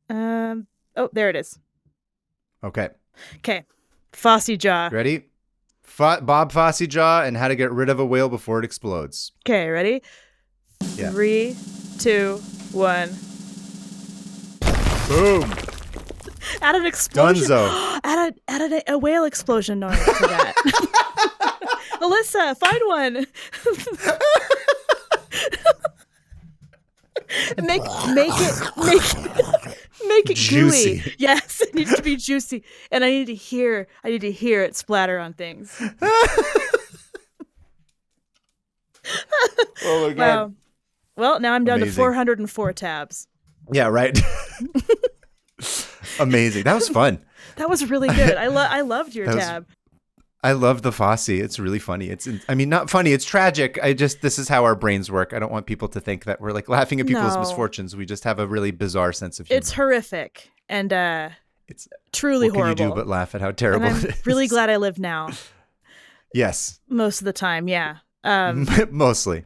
Oh, there it is. Okay. Phossy Jaw. Ready? Bob Phossy Jaw and how to get rid of a whale before it explodes. Okay, ready? Yeah. 3, 2, 1. Boom. Add an explosion. Dunzo. Add a whale explosion noise to that. Alyssa, find one. Make it Juicy. gooey. Yes, and needs to be juicy, and I need to hear it splatter on things. Oh my God. Wow. Well, now I'm down Amazing. to 404 tabs. Yeah, right. Amazing. That was fun. That was really good. I loved your tab. I love the Phossy. It's really funny. Not funny. It's tragic. This is how our brains work. I don't want people to think that we're like laughing at people's misfortunes. We just have a really bizarre sense of humor. It's horrific and it's truly what horrible. Can you do but laugh at how terrible and I'm it is? really glad I live now. Yes. Most of the time, yeah. Mostly.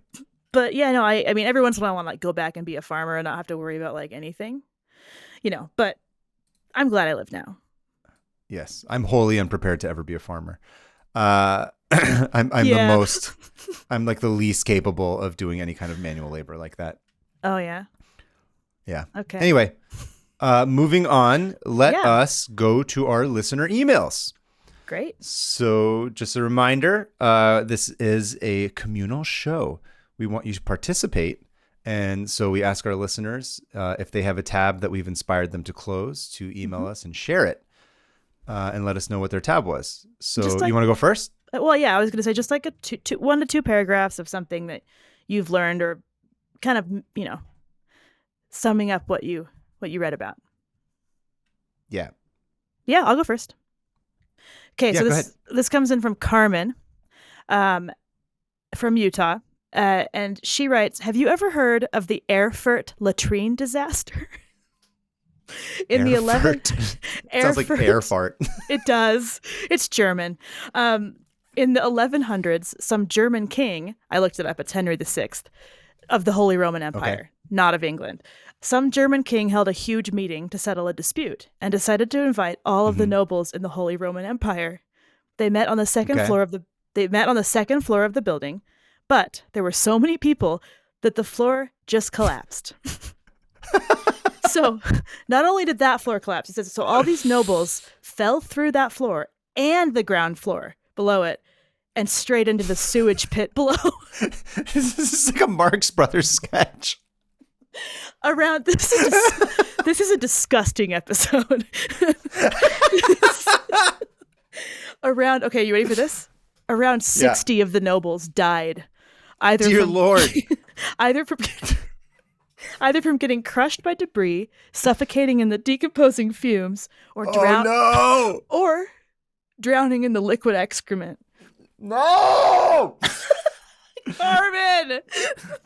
But yeah, no, I mean, every once in a while I want to like go back and be a farmer and not have to worry about like anything, but I'm glad I live now. Yes. I'm wholly unprepared to ever be a farmer. I'm like the least capable of doing any kind of manual labor like that. Oh yeah. Yeah. Okay. Anyway, moving on, let us go to our listener emails. Great. So just a reminder, this is a communal show. We want you to participate. And so we ask our listeners if they have a tab that we've inspired them to close to email us and share it. And let us know what their tab was. So you want to go first? Well, yeah, I was going to say just like 1 to 2 paragraphs of something that you've learned or kind of, summing up what you read about. Yeah. Yeah, I'll go first. Okay, yeah, so this comes in from Carmen from Utah. And she writes, have you ever heard of the Erfurt latrine disaster? In the 11th, sounds like air fart. It does. It's German. In the 1100s, some German king, I looked it up, it's Henry VI, of the Holy Roman Empire, not of England. Some German king held a huge meeting to settle a dispute and decided to invite all of the nobles in the Holy Roman Empire. They met on the second floor of the building, but there were so many people that the floor just collapsed. So not only did that floor collapse, he says, so all these nobles fell through that floor and the ground floor below it and straight into the sewage pit below. This is like a Marx Brothers sketch. This is a disgusting episode. Okay, you ready for this? Around 60 of the nobles died. Lord. Either from getting crushed by debris, suffocating in the decomposing fumes, or drowning in the liquid excrement. No! Carmen!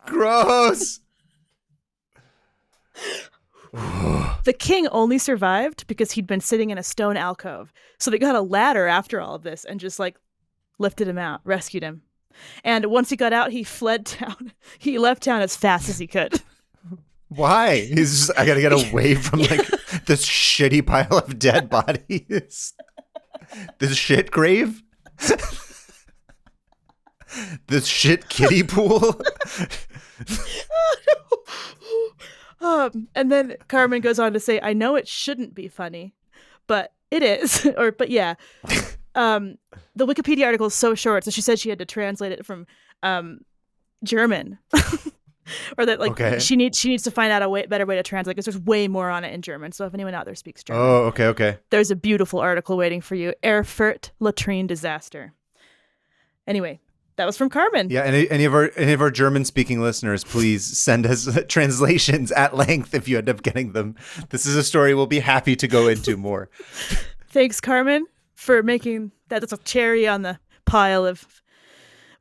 Gross! The king only survived because he'd been sitting in a stone alcove. So they got a ladder after all of this and just like lifted him out, rescued him. And once he got out, he fled town. He left town as fast as he could. Why? He's just, I gotta get away from like this shitty pile of dead bodies. This shit grave. This shit kiddie pool. And then Carmen goes on to say, I know it shouldn't be funny, but it is. But yeah. The Wikipedia article is so short, so she said she had to translate it from German. Or that she needs to find out a better way to translate because there's way more on it in German. So if anyone out there speaks German, okay. There's a beautiful article waiting for you. Erfurt latrine disaster. Anyway, that was from Carmen. Yeah, and any of our German speaking listeners, please send us translations at length if you end up getting them. This is a story we'll be happy to go into more. Thanks, Carmen, for making that. That's a cherry on the pile of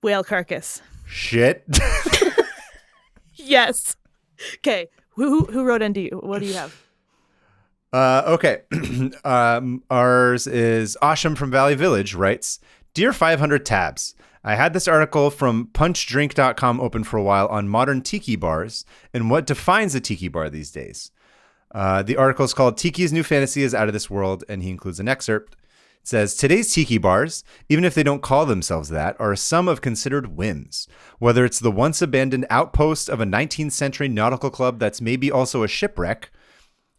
whale carcass. Shit. Yes. Okay. Who wrote into you? What do you have? Okay. Ours is Asham from Valley Village writes, Dear 500 Tabs, I had this article from punchdrink.com open for a while on modern tiki bars and what defines a tiki bar these days. The article is called Tiki's New Fantasy is Out of This World, and he includes an excerpt. It says, today's tiki bars, even if they don't call themselves that, are a sum of considered whims. Whether it's the once abandoned outpost of a 19th century nautical club that's maybe also a shipwreck,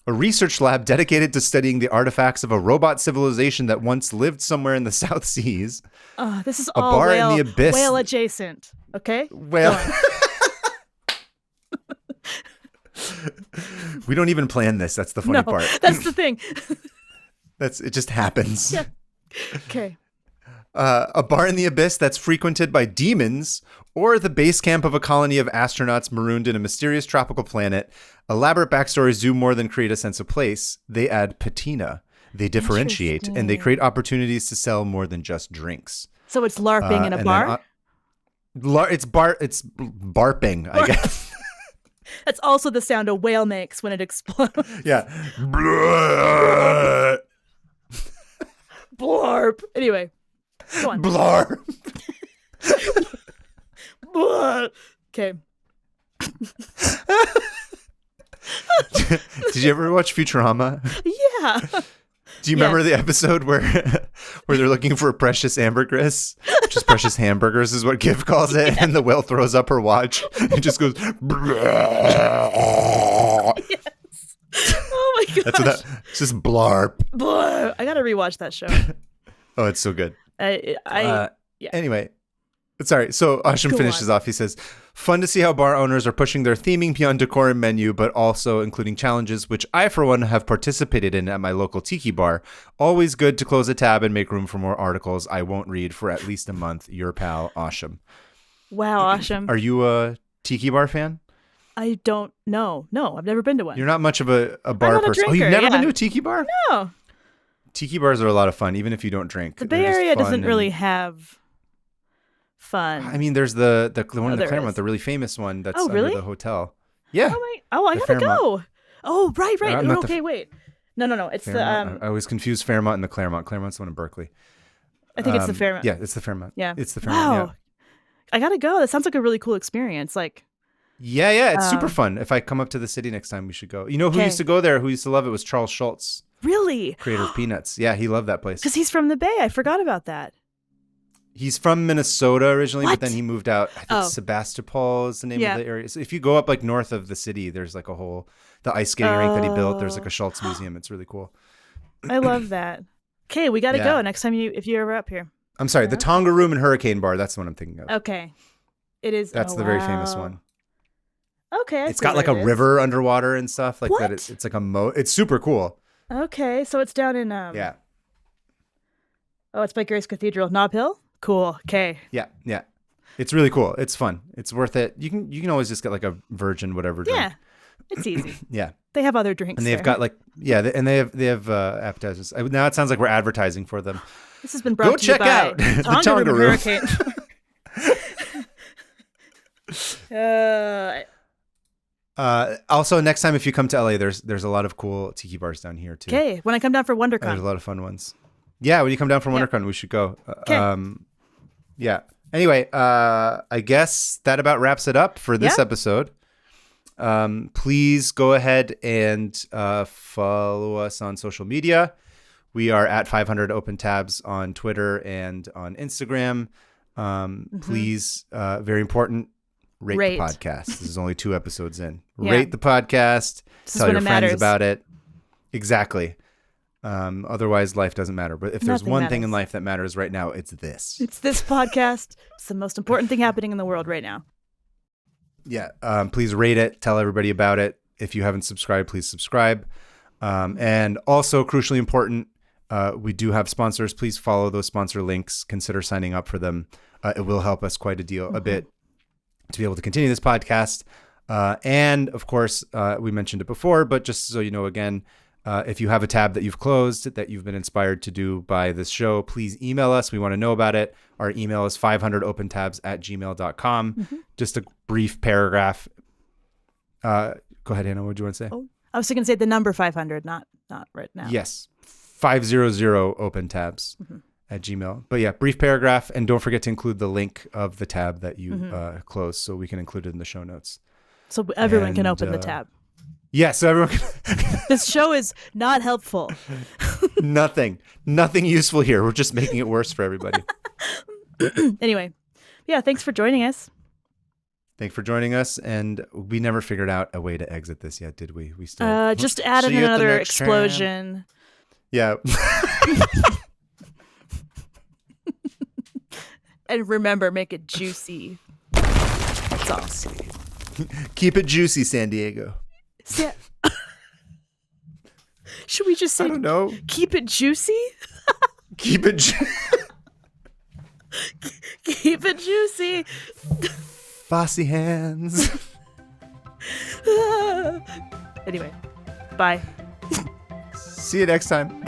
a research lab dedicated to studying the artifacts of a robot civilization that once lived somewhere in the South Seas. This is a all bar in the abyss. Whale adjacent, okay? Whale. We don't even plan this. That's the funny part. That's the thing. It just happens. Yeah. Okay. A bar in the abyss that's frequented by demons, or the base camp of a colony of astronauts marooned in a mysterious tropical planet. Elaborate backstories do more than create a sense of place. They add patina. They differentiate, and they create opportunities to sell more than just drinks. So it's LARPing in a bar? It's barping, I guess. That's also the sound a whale makes when it explodes. Yeah. Blarp. Anyway, go on. Blarp. Okay. Did you ever watch Futurama? Yeah. Do you remember the episode where they're looking for precious ambergris? Just precious hamburgers is what Giv calls it. And the whale throws up her watch and just goes. Yes. Oh my gosh. It's just blarp. Blarp. I gotta rewatch that show. Oh, it's so good. Yeah. Anyway, sorry. So Ashim finishes off. He says, fun to see how bar owners are pushing their theming beyond decor and menu, but also including challenges, which I, for one, have participated in at my local tiki bar. Always good to close a tab and make room for more articles I won't read for at least a month. Your pal, Ashim. Wow, Ashim. Are you a tiki bar fan? I don't know. No, I've never been to one. You're not much of a bar I'm not person. A drinker, you've never been to a tiki bar? No. Tiki bars are a lot of fun, even if you don't drink. The Bay Area doesn't really have fun. I mean, there's the one in the Claremont, is. the really famous one that's really? under the hotel. Yeah. I gotta go. Oh, right. Okay, wait. No. It's Fairmont. I always confuse Fairmont and the Claremont. Claremont's the one in Berkeley. I think it's the Fairmont. Yeah, it's the Fairmont. Yeah. It's the Fairmont. Wow. I gotta go. That sounds like a really cool experience. Yeah, it's super fun. If I come up to the city next time, we should go. You know who used to go there, who used to love it, was Charles Schultz. Really? Creator of Peanuts. Yeah, he loved that place. Because he's from the Bay. I forgot about that. He's from Minnesota originally, but then he moved out. I think Sebastopol is the name of the area. So if you go up north of the city, there's a whole, the ice skating rink that he built. There's a Schultz museum. It's really cool. I love that. Okay, we got to go next time if you're ever up here. I'm sorry, the Tonga Room and Hurricane Bar. That's the one I'm thinking of. Okay. It is. That's the very famous one. Okay. It's got a river underwater and stuff like that. It's like a moat. It's super cool. Okay, so it's down in yeah. Oh, it's by Grace Cathedral, Nob Hill. Cool. Okay. Yeah. It's really cool. It's fun. It's worth it. You can always just get a virgin whatever drink. Yeah, it's easy. Yeah. They have other drinks. And they've got they have appetizers. Now it sounds like we're advertising for them. This has been brought to you by out the Tonga Room. Hurricane. Also, next time if you come to LA, there's a lot of cool tiki bars down here too. Okay, when I come down for WonderCon, there's a lot of fun ones. Yeah, when you come down for WonderCon, we should go. Yeah. Anyway, I guess that about wraps it up for this episode. Please go ahead and follow us on social media. We are at 500 Open Tabs on Twitter and on Instagram. Please, very important, rate the podcast. This is only 2 episodes in. Rate the podcast. Tell your friends about it. Exactly. Otherwise, life doesn't matter. But if there's one thing in life that matters right now, it's this. It's this podcast. It's the most important thing happening in the world right now. Yeah. Please rate it. Tell everybody about it. If you haven't subscribed, please subscribe. And also, crucially important, we do have sponsors. Please follow those sponsor links. Consider signing up for them. It will help us quite a bit to be able to continue this podcast. And of course, we mentioned it before, but just so you know, again, if you have a tab that you've closed that you've been inspired to do by this show, please email us. We want to know about it. Our email is 500opentabs@gmail.com. Just a brief paragraph. Go ahead, Hannah. What do you want to say? Oh, I was going to say the number 500, not right now. Yes. 500 open tabs at Gmail. But yeah, brief paragraph. And don't forget to include the link of the tab that you closed so we can include it in the show notes. So everyone can open the tab. Yeah, so everyone can. This show is not helpful. Nothing useful here. We're just making it worse for everybody. Anyway, yeah, thanks for joining us. Thanks for joining us. And we never figured out a way to exit this yet, did we? We still just add in another explosion. Yeah. And remember, make it juicy. That's all. Keep it juicy, San Diego. Should we just say, I don't know. Keep it juicy? Keep it Keep it juicy. Phossy hands. Anyway, bye. See you next time.